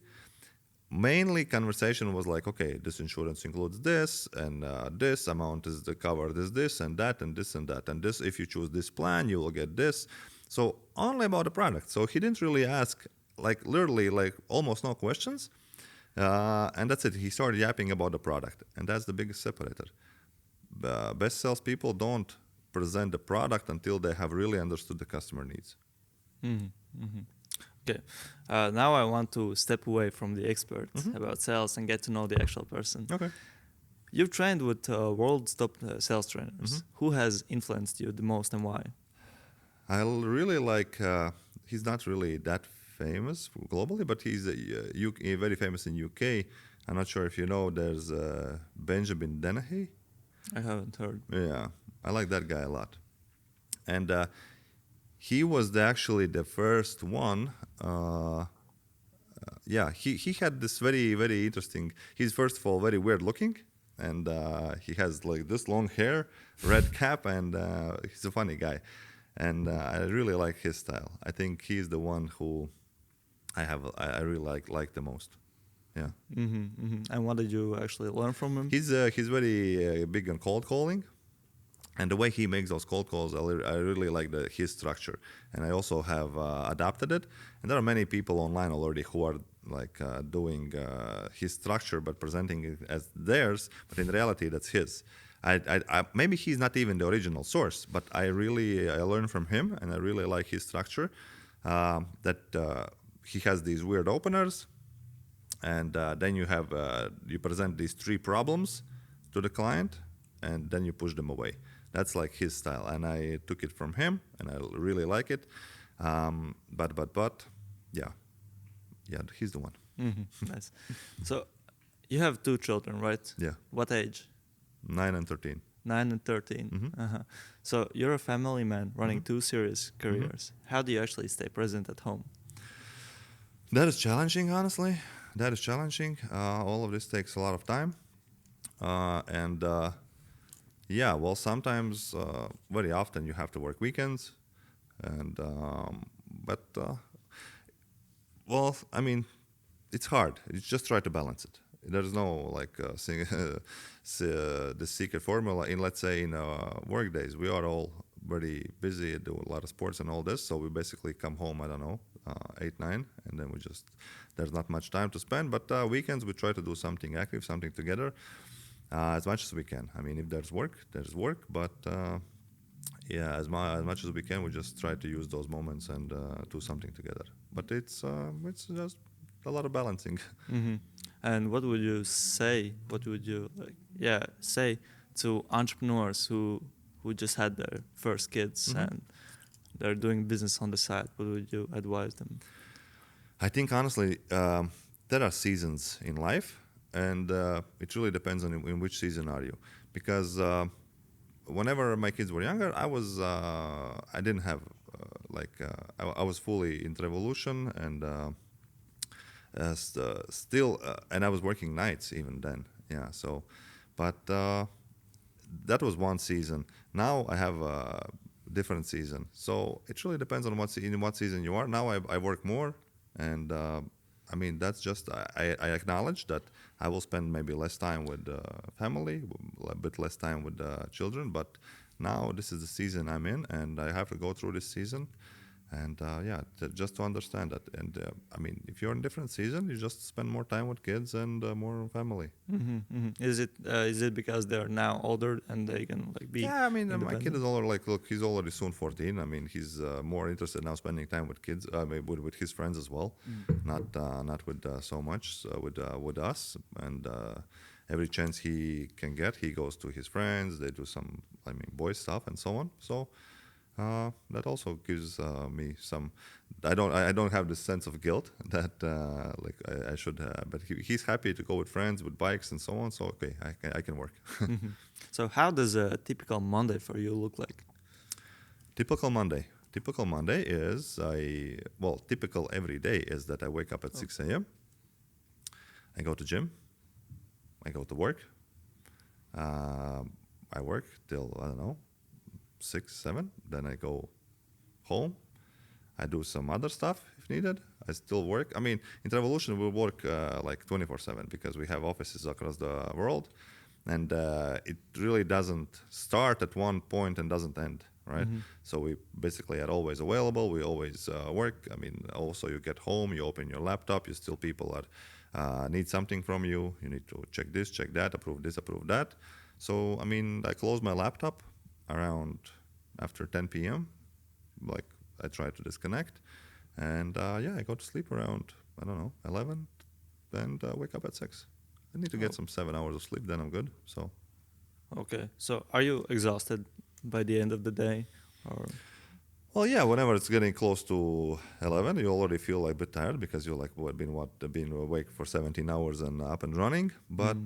[SPEAKER 1] Mainly, conversation was like, okay, this insurance includes this, and this amount is to cover this, and that, and this, and that, and this. If you choose this plan, you will get this. So only about the product. So he didn't really ask, like literally, like almost no questions. And that's it. He started yapping about the product, and that's the biggest separator. Best salespeople don't present the product until they have really understood the customer needs.
[SPEAKER 3] Okay, now I want to step away from the expert about sales and get to know the actual person.
[SPEAKER 1] Okay.
[SPEAKER 3] You've trained with world's top sales trainers. Who has influenced you the most and why?
[SPEAKER 1] I really like. He's not really that famous globally, but he's very famous in UK. I'm not sure if you know. There's Benjamin Dennehy.
[SPEAKER 3] I haven't heard.
[SPEAKER 1] Yeah, I like that guy a lot, and he was actually the first one. Yeah, he had this very interesting. He's first of all very weird looking, and he has like this long hair, red cap, and he's a funny guy, and I really like his style. I think he's the one who I really like the most. Yeah.
[SPEAKER 3] And what did you actually learn from him?
[SPEAKER 1] He's very big on cold calling, and the way he makes those cold calls, I really like his structure, and I also have adopted it. And there are many people online already who are like doing his structure but presenting it as theirs, but in reality that's his. Maybe he's not even the original source, but I learned from him, and I really like his structure. That he has these weird openers. And then you present these 3 problems to the client, and then you push them away. That's like his style, and I took it from him, and I really like it. But yeah, he's the one.
[SPEAKER 3] Nice. So you have 2 children, right?
[SPEAKER 1] Yeah,
[SPEAKER 3] What age?
[SPEAKER 1] 9 and 13.
[SPEAKER 3] 9 and 13. So you're a family man running 2 serious careers. How do you actually stay present at home?
[SPEAKER 1] That is challenging, honestly. That is challenging. All of this takes a lot of time. And yeah, well, sometimes, very often, you have to work weekends. And well, I mean, it's hard. You just try to balance it. There's no like the secret formula. Let's say in work days, we are all very busy, do a lot of sports and all this. So we basically come home, I don't know, 8, 9, and then there's not much time to spend. But weekends, we try to do something active, something together, as much as we can. I mean, if there's work, there's work. But yeah, as much as we can, we just try to use those moments and do something together. But it's just a lot of balancing.
[SPEAKER 3] And what would you say? What would you say to entrepreneurs who just had their first kids and they're doing business on the side? What would you advise them?
[SPEAKER 1] I think honestly, there are seasons in life, and it really depends on in which season are you. Because whenever my kids were younger, I didn't have I was fully in revolution and still, and I was working nights even then. Yeah. So, but that was one season. Now I have a different season. So it really depends on in what season you are. Now I work more, and I mean that's just I acknowledge that I will spend maybe less time with family, a bit less time with children. But now this is the season I'm in, and I have to go through this season. And just to understand that. And I mean, if you're in different season, you just spend more time with kids and more family.
[SPEAKER 3] Is it because they're now older and they can like be
[SPEAKER 1] Yeah, I mean, my kid
[SPEAKER 3] independent?
[SPEAKER 1] is already like, look, he's already soon 14. I mean, he's more interested now spending time with kids, maybe with his friends as well, not with so much with us. And every chance he can get, he goes to his friends. They do some, I mean, boy stuff and so on. So that also gives me some. I don't have this sense of guilt that like I should have. But he's happy to go with friends, with bikes and so on. So okay, I can work.
[SPEAKER 3] So how does a typical Monday for you look like?
[SPEAKER 1] Typical Monday. Typical Monday is typical every day is that I wake up at 6 a.m. I go to gym. I go to work. I work till, I don't know, 6, 7. Then I go home. I do some other stuff if needed. I still work. I mean, in Revolution, we work like 24/7 because we have offices across the world. And it really doesn't start at one point and doesn't end, right? So we basically are always available. We always work. I mean, also you get home, you open your laptop, you still people are need something from you. You need to check this, check that, approve this, approve that. So, I mean, I close my laptop around after 10 p.m. Like I try to disconnect. And I go to sleep around, I don't know, 11 and wake up at 6. I need to get some 7 hours of sleep, then I'm good. So,
[SPEAKER 3] Okay. So are you exhausted by the end of the day, or?
[SPEAKER 1] well, yeah. Whenever it's getting close to 11, you already feel like a bit tired because you're like been awake for 17 hours and up and running. But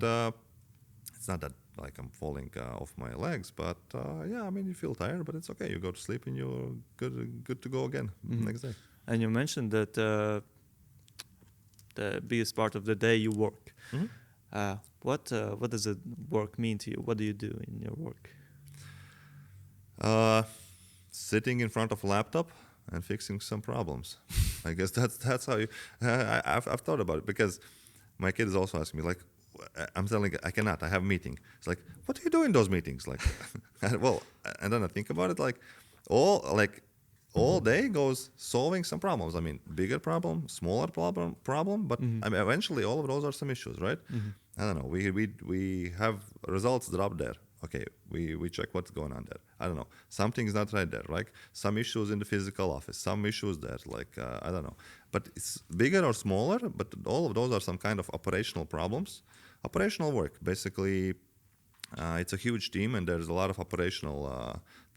[SPEAKER 1] it's not that like I'm falling off my legs. But I mean, you feel tired, but it's okay. You go to sleep and you're good to go again next day.
[SPEAKER 3] And you mentioned that the biggest part of the day you work. What does it work mean to you? What do you do in your work?
[SPEAKER 1] Sitting in front of a laptop and fixing some problems. I guess that's how you. I've thought about it because my kid is also asking me like, I'm telling I cannot. I have a meeting. It's like, what do you do in those meetings? Like, well, and then I think about it like, all day goes solving some problems. I mean, bigger problem, smaller problem, but I mean, eventually all of those are some issues, right? I don't know. We have results drop there. Okay, we check what's going on there. I don't know. Something's not right there. Like some issues in the physical office, some issues there. Like I don't know. But it's bigger or smaller. But all of those are some kind of operational problems, operational work. Basically, it's a huge team, and there's a lot of operational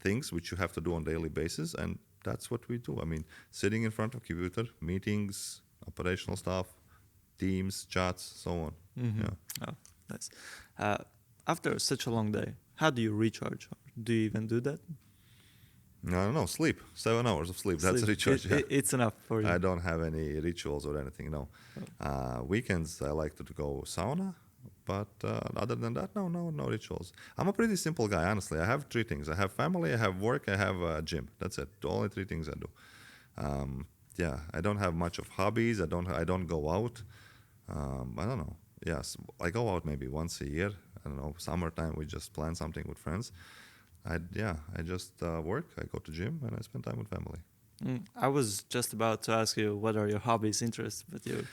[SPEAKER 1] things which you have to do on a daily basis, and that's what we do. I mean, sitting in front of a computer, meetings, operational stuff, teams, chats, so on. Yeah.
[SPEAKER 3] Oh, nice. After such a long day, how do you recharge? Do you even do that?
[SPEAKER 1] I don't know. Sleep. 7 hours of sleep. That's a recharge.
[SPEAKER 3] It's enough for you.
[SPEAKER 1] I don't have any rituals or anything. No. Weekends I like to go sauna, but other than that, no rituals. I'm a pretty simple guy, honestly. I have 3 things. I have family, I have work, I have gym. That's it. The only 3 things I do. I don't have much of hobbies. I don't go out. I don't know. Yes, I go out maybe once a year. I don't know. Summertime we just plan something with friends. I just work. I go to gym and I spend time with family.
[SPEAKER 3] I was just about to ask you what are your hobbies, interests, but you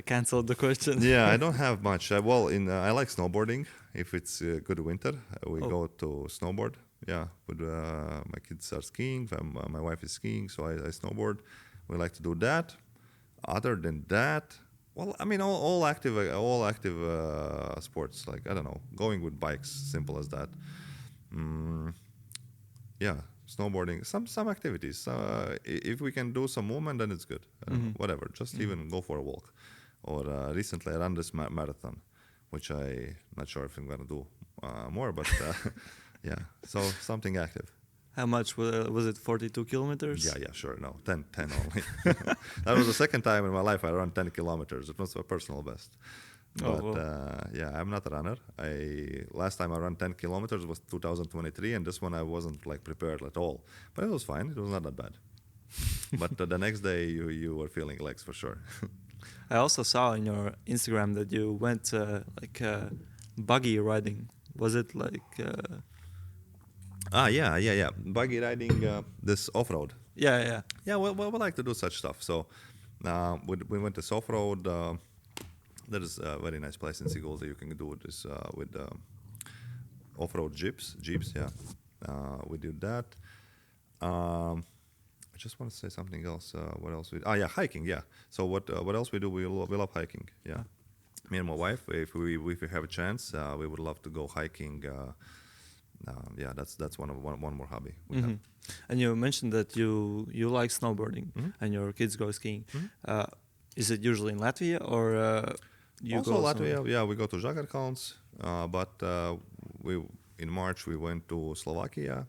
[SPEAKER 3] canceled the question.
[SPEAKER 1] Yeah, I don't have much. I like snowboarding. If it's good winter, we go to snowboard. Yeah, with my kids are skiing. My wife is skiing, so I snowboard. We like to do that. Other than that, well, I mean, all active sports. Like I don't know, going with bikes, simple as that. Snowboarding, some activities. If we can do some movement, then it's good. Whatever, just even go for a walk. Or recently I ran this marathon, which I'm not sure if I'm gonna do more, but so something active.
[SPEAKER 3] How much was it? 42 kilometers?
[SPEAKER 1] Yeah, sure. No, 10 only. That was the second time in my life I ran 10 kilometers. It was my personal best. But I'm not a runner. Last time I ran 10 kilometers was 2023, and this one I wasn't like prepared at all. But it was fine. It was not that bad. But the next day you were feeling legs for sure.
[SPEAKER 3] I also saw in your Instagram that you went buggy riding. Was it like?
[SPEAKER 1] Yeah. Buggy riding, this off-road.
[SPEAKER 3] Yeah.
[SPEAKER 1] Yeah, we like to do such stuff. So we went to Soft Road. There is a very nice place in Sigul that you can do this with off-road jeeps. Yeah, we did that. I just want to say something else. What else we? Oh yeah, hiking. Yeah. So what else we do? We love hiking. Yeah. Me and my wife, if we have a chance, we would love to go hiking. Yeah, that's one more hobby we have.
[SPEAKER 3] And you mentioned that you like snowboarding and your kids go skiing. Is it usually in Latvia or you
[SPEAKER 1] Also
[SPEAKER 3] go
[SPEAKER 1] Latvia, yeah, we go to Žagarkalns, but we in March we went to Slovakia.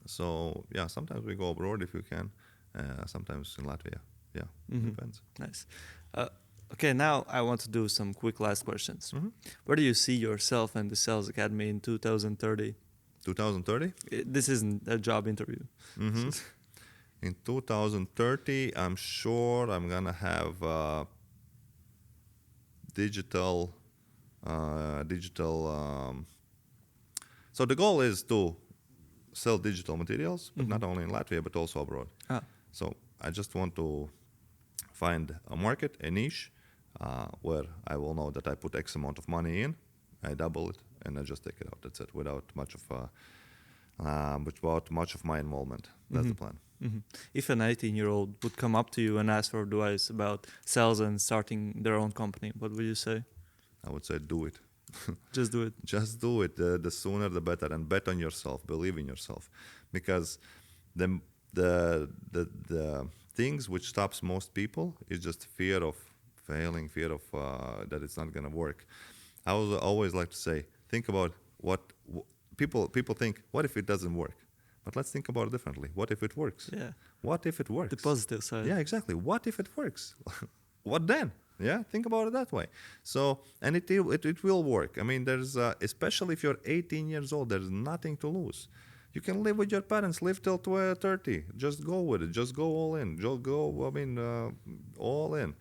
[SPEAKER 1] So yeah, sometimes we go abroad if we can. Sometimes in Latvia. Yeah, depends.
[SPEAKER 3] Nice. Okay, now I want to do some quick last questions. Where do you see yourself and the Sales Academy in 2030?
[SPEAKER 1] 2030?
[SPEAKER 3] This isn't a job interview.
[SPEAKER 1] In 2030, I'm sure I'm gonna have digital. So the goal is to sell digital materials, but not only in Latvia but also abroad. So I just want to find a market, a niche, where I will know that I put X amount of money in, I double it, and I just take it out. That's it, without much of my involvement. That's the plan.
[SPEAKER 3] If an 18-year-old would come up to you and ask for advice about sales and starting their own company, what would you say?
[SPEAKER 1] I would say do it.
[SPEAKER 3] Just do it.
[SPEAKER 1] Just do it. The sooner the better, and bet on yourself. Believe in yourself, because the things which stops most people is just fear of failing, fear of that it's not gonna work. I always like to say, think about what people think. What if it doesn't work? But let's think about it differently. What if it works?
[SPEAKER 3] Yeah.
[SPEAKER 1] What if it works?
[SPEAKER 3] The positive side.
[SPEAKER 1] Yeah, exactly. What if it works? What then? Yeah, think about it that way. So, and it will work. I mean, there's especially if you're 18 years old, there's nothing to lose. You can live with your parents, live till 30. Just go with it. Just go all in. Just go. I mean, all in.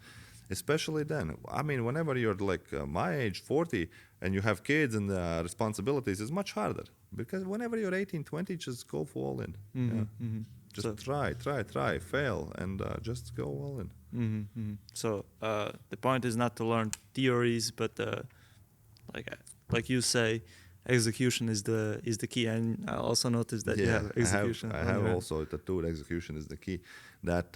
[SPEAKER 1] Especially then. I mean, whenever you're like my age, 40, and you have kids and responsibilities, it's much harder. Because whenever you're 18, 20, just go for all in. Just try, fail, and just go all in.
[SPEAKER 3] So the point is not to learn theories, but like you say, execution is the key. And I also noticed that you have execution.
[SPEAKER 1] I have also tattooed. Execution is the key. That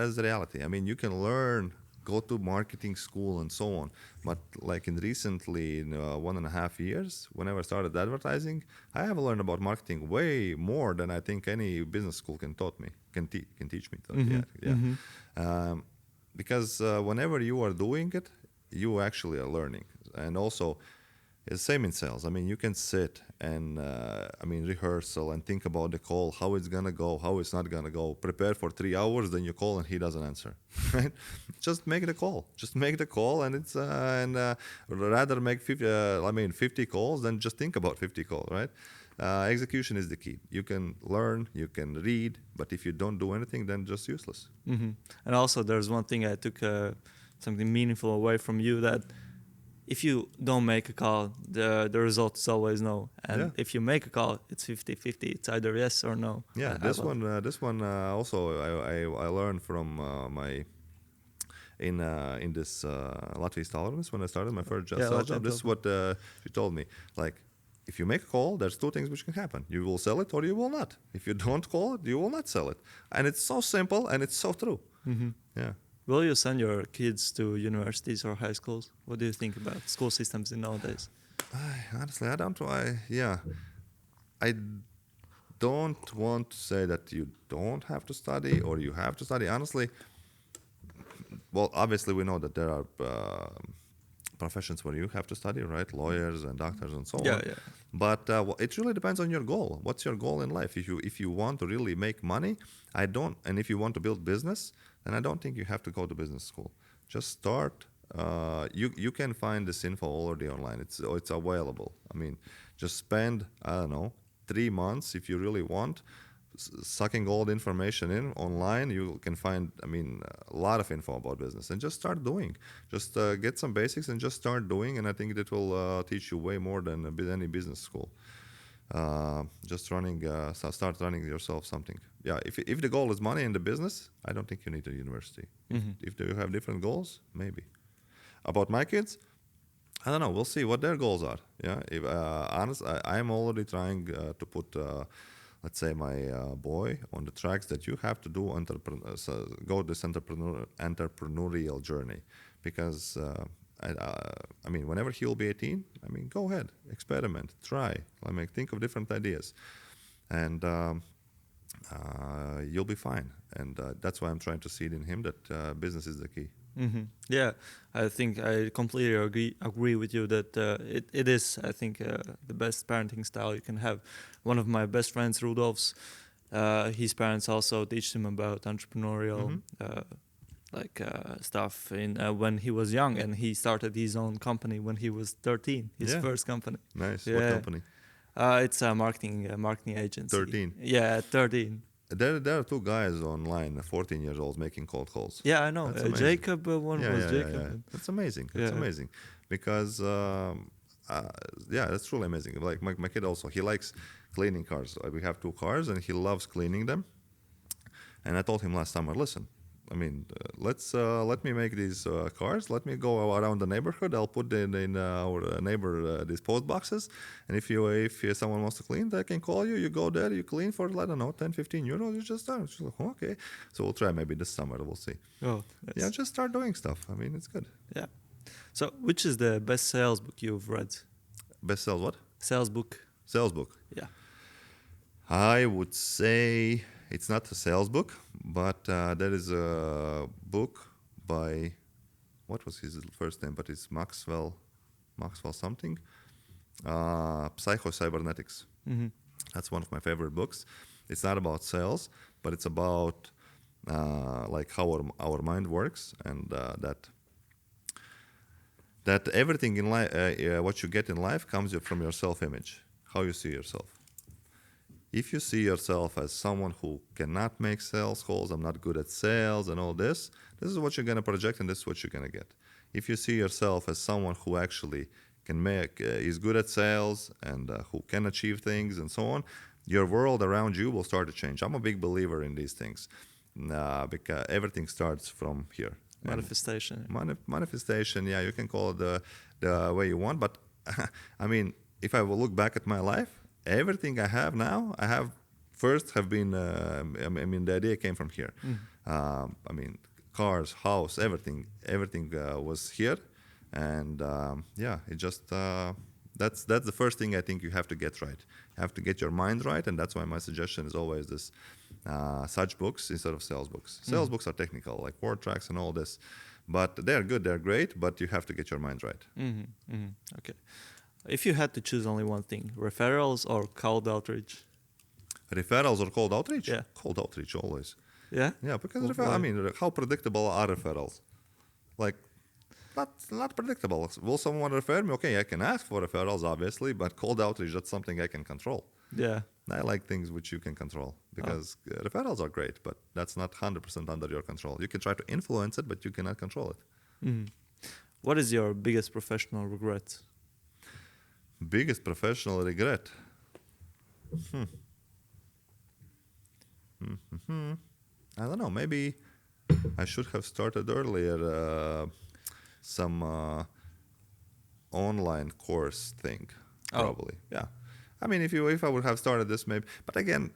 [SPEAKER 1] is the reality. I mean, you can learn, go to marketing school and so on, but like in 1.5 years, whenever I started advertising, I have learned about marketing way more than I think any business school can teach me. Because whenever you are doing it, you actually are learning. And also, it's the same in sales. I mean, you can sit and rehearsal and think about the call, how it's gonna go, how it's not gonna go. Prepare for 3 hours, then you call and he doesn't answer. Right? Just make the call. Just make the call, and it's rather make 50 calls than just think about 50 calls. Right? Execution is the key. You can learn, you can read, but if you don't do anything, then just useless.
[SPEAKER 3] And also, there's one thing I took something meaningful away from you, that if you don't make a call, the result is always no. And if you make a call, it's 50-50. It's either yes or no.
[SPEAKER 1] Yeah, this one also I learned from in this Latvia's Tolerance when I started my first sales job. This is what she told me. Like, if you make a call, there's two things which can happen. You will sell it or you will not. If you don't call it, you will not sell it. And it's so simple and it's so true. Yeah.
[SPEAKER 3] Will you send your kids to universities or high schools? What do you think about school systems in nowadays?
[SPEAKER 1] Honestly, I don't want to say that you don't have to study or you have to study. Honestly, well, obviously we know that there are professions where you have to study, right? Lawyers and doctors and so on.
[SPEAKER 3] Yeah.
[SPEAKER 1] But it really depends on your goal. What's your goal in life? If you want to really make money, and if you want to build business, then I don't think you have to go to business school. Just start. You can find this info already online. It's available. I mean, just spend 3 months if you really want, sucking all the information in online. You can find a lot of info about business, and just start doing. Just get some basics and just start doing. And I think that will teach you way more than any business school. Just start running yourself something. yeah, if the goal is money in the business, I don't think you need a university. If you have different goals, maybe. About my kids, I don't know. We'll see what their goals are. Yeah, if honest, I'm already trying to put, let's say, my boy on the tracks that you have to do go this entrepreneurial journey, because I mean, whenever he'll be 18, I mean, go ahead, experiment, try. I mean, think of different ideas, and you'll be fine. And that's why I'm trying to seed in him that business is the key.
[SPEAKER 3] Yeah, I think I completely agree with you that it is, I think, the best parenting style you can have. One of my best friends, Rudolf's, his parents also teach him about entrepreneurial stuff in when he was young, and he started his own company when he was 13, his first company.
[SPEAKER 1] Nice.
[SPEAKER 3] Yeah.
[SPEAKER 1] What company?
[SPEAKER 3] It's a marketing agency.
[SPEAKER 1] 13.
[SPEAKER 3] Yeah, 13.
[SPEAKER 1] There are two guys online, 14 years old, making cold calls.
[SPEAKER 3] Yeah, I know.
[SPEAKER 1] That's amazing.
[SPEAKER 3] Jacob, one was Jacob.
[SPEAKER 1] Yeah. That's amazing. That's amazing. Because, yeah, that's truly amazing. Like my kid also, he likes cleaning cars. We have 2 cars, and he loves cleaning them. And I told him last summer, listen, I mean, let me make these cars. Let me go around the neighborhood. I'll put in our neighbor these post boxes. And if someone wants to clean, they can call you. You go there, you clean for, I don't know, 10, 15 euros. You just start. She's like, oh, okay. So we'll try maybe this summer. We'll see.
[SPEAKER 3] Oh, nice.
[SPEAKER 1] Yeah, just start doing stuff. I mean, it's good.
[SPEAKER 3] Yeah. So, which is the best sales book you've read?
[SPEAKER 1] Best sales what?
[SPEAKER 3] Sales book.
[SPEAKER 1] Sales book.
[SPEAKER 3] Yeah.
[SPEAKER 1] I would say it's not a sales book, but there is a book by, what was his first name? But it's Maxwell something. Psycho-Cybernetics. That's one of my favorite books. It's not about sales, but it's about like how our mind works, and that everything in life, what you get in life, comes from your self-image, how you see yourself. If you see yourself as someone who cannot make sales calls, I'm not good at sales and all this is what you're going to project, and this is what you're going to get. If you see yourself as someone who actually can is good at sales and who can achieve things and so on, your world around you will start to change. I'm a big believer in these things because everything starts from here.
[SPEAKER 3] Manifestation.
[SPEAKER 1] Manifestation, yeah, you can call it the way you want, but I mean, if I will look back at my life, everything I have now, have been, I mean, the idea came from here. I mean, cars, house, everything was here. And yeah, it just, that's the first thing I think you have to get right. You have to get your mind right, and that's why my suggestion is always this, such books instead of sales books. Sales books are technical, like word tracks and all this, but they're good, they're great, but you have to get your mind right.
[SPEAKER 3] Okay. If you had to choose only one thing, referrals or cold outreach?
[SPEAKER 1] Referrals or cold outreach?
[SPEAKER 3] Yeah.
[SPEAKER 1] Cold outreach always.
[SPEAKER 3] Yeah?
[SPEAKER 1] Yeah, because I mean, how predictable are referrals? Like, not predictable. Will someone refer me? Okay, I can ask for referrals, obviously, but cold outreach, that's something I can control.
[SPEAKER 3] Yeah.
[SPEAKER 1] I like things which you can control, because referrals are great, but that's not 100% under your control. You can try to influence it, but you cannot control it.
[SPEAKER 3] What is your biggest professional regret?
[SPEAKER 1] Biggest professional regret? I don't know. Maybe I should have started earlier some online course thing. Probably, yeah. I mean, if I would have started this, maybe. But again,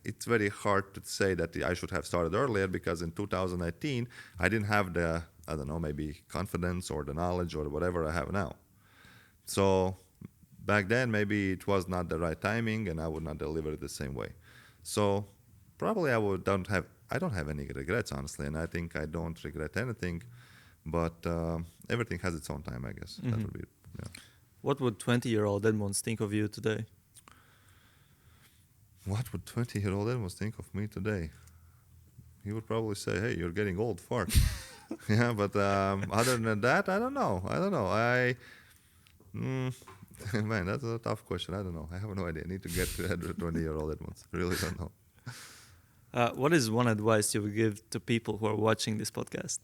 [SPEAKER 1] it's very hard to say that I should have started earlier, because in 2019 I didn't have the, I don't know, maybe confidence or the knowledge or whatever I have now. So back then, maybe it was not the right timing, and I would not deliver it the same way. So probably I don't have any regrets, honestly, and I think I don't regret anything. But everything has its own time, I guess. That would be. Yeah.
[SPEAKER 3] What would 20-year-old Edmunds think of you today?
[SPEAKER 1] What would 20-year-old Edmunds think of me today? He would probably say, "Hey, you're getting old, fart." Yeah, but other than that, I don't know. Man, that's a tough question. I don't know. I have no idea. I need to get to 20-year-old Edmunds. Really don't know.
[SPEAKER 3] What is one advice you would give to people who are watching this podcast?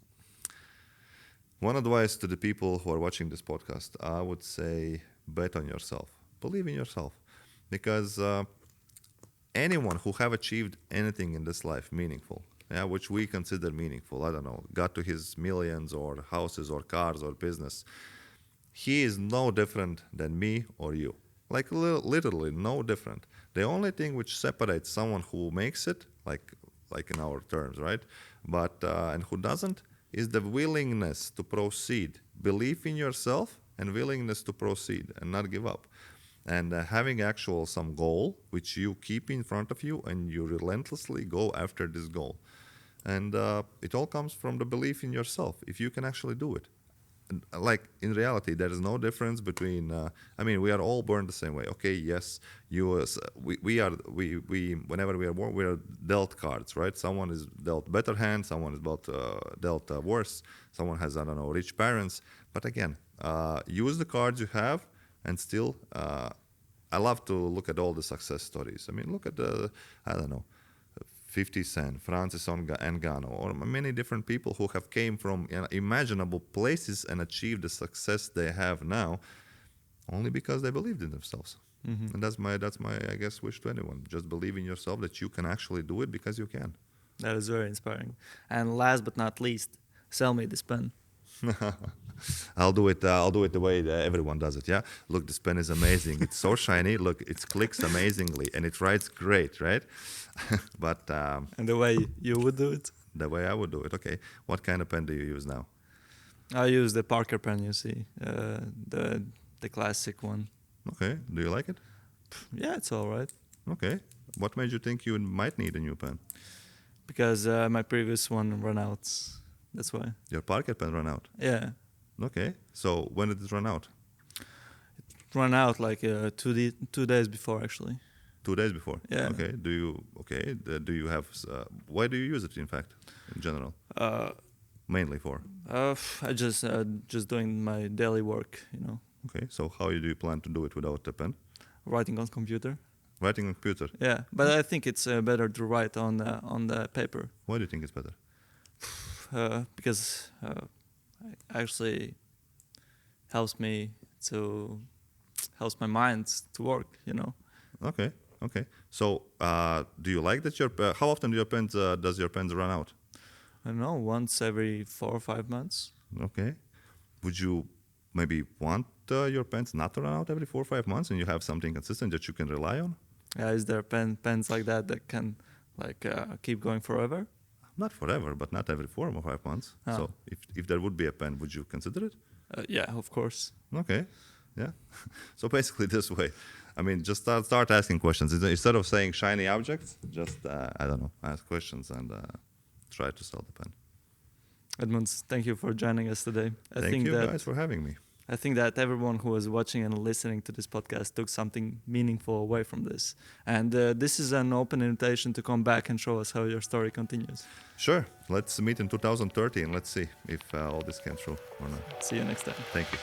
[SPEAKER 1] One advice to the people who are watching this podcast, I would say bet on yourself. Believe in yourself. Because anyone who have achieved anything in this life meaningful, yeah, which we consider meaningful, I don't know, got to his millions or houses or cars or business, he is no different than me or you. Like literally no different. The only thing which separates someone who makes it, like in our terms, right? But and who doesn't, is the willingness to proceed, belief in yourself, and willingness to proceed and not give up. And having actual some goal which you keep in front of you and you relentlessly go after this goal. And it all comes from the belief in yourself, if you can actually do it. Like in reality, there is no difference between. I mean, we are all born the same way. Okay, yes, we whenever we are born, we are dealt cards, right? Someone is dealt better hand, someone is dealt worse. Someone has, I don't know, rich parents. But again, use the cards you have, and still, I love to look at all the success stories. I mean, look at I don't know, 50 Cent, Francis Ngannou, or many different people who have came from imaginable places and achieved the success they have now, only because they believed in themselves. Mm-hmm. And that's my I guess wish to anyone: just believe in yourself that you can actually do it because you can.
[SPEAKER 3] That is very inspiring. And last but not least, sell me this pen.
[SPEAKER 1] I'll do it the way that everyone does it. Yeah. Look, this pen is amazing. It's so shiny. Look, it clicks amazingly and it writes great, right? But
[SPEAKER 3] and the way you would do it?
[SPEAKER 1] The way I would do it. Okay. What kind of pen do you use now?
[SPEAKER 3] I use the Parker pen. You see, the classic one.
[SPEAKER 1] Okay. Do you like it?
[SPEAKER 3] Yeah, it's all right.
[SPEAKER 1] Okay. What made you think you might need a new pen?
[SPEAKER 3] Because my previous one ran out. That's why.
[SPEAKER 1] Your Parker pen ran out?
[SPEAKER 3] Yeah.
[SPEAKER 1] Okay. So when did it run out?
[SPEAKER 3] It ran out like 2 days before, actually.
[SPEAKER 1] 2 days before?
[SPEAKER 3] Yeah.
[SPEAKER 1] Okay. Do you have... why do you use it, in fact, in general? Mainly for?
[SPEAKER 3] I just doing my daily work, you know.
[SPEAKER 1] Okay. So how do you plan to do it without a pen?
[SPEAKER 3] Writing on computer.
[SPEAKER 1] Writing on computer?
[SPEAKER 3] Yeah. But I think it's better to write on the paper.
[SPEAKER 1] Why do you think it's better?
[SPEAKER 3] Because it actually helps my mind to work, you know.
[SPEAKER 1] Okay. So, do you like that how often does your pens run out?
[SPEAKER 3] I don't know, once every 4 or 5 months.
[SPEAKER 1] Okay. Would you maybe want your pens not to run out every 4 or 5 months, and you have something consistent that you can rely on?
[SPEAKER 3] Yeah, is there pens like that can keep going forever?
[SPEAKER 1] Not forever, but not every 4 or 5 months. Oh. So if there would be a pen, would you consider it?
[SPEAKER 3] Yeah, of course.
[SPEAKER 1] Okay, yeah. So basically this way. I mean, just start asking questions. Instead of saying shiny objects, just, I don't know, ask questions and try to sell the pen.
[SPEAKER 3] Edmunds, thank you for joining us today.
[SPEAKER 1] Thank you guys for having me.
[SPEAKER 3] I think that everyone who was watching and listening to this podcast took something meaningful away from this. And this is an open invitation to come back and show us how your story continues.
[SPEAKER 1] Sure. Let's meet in 2030 and let's see if all this came true or not.
[SPEAKER 3] See you next time.
[SPEAKER 1] Thank you.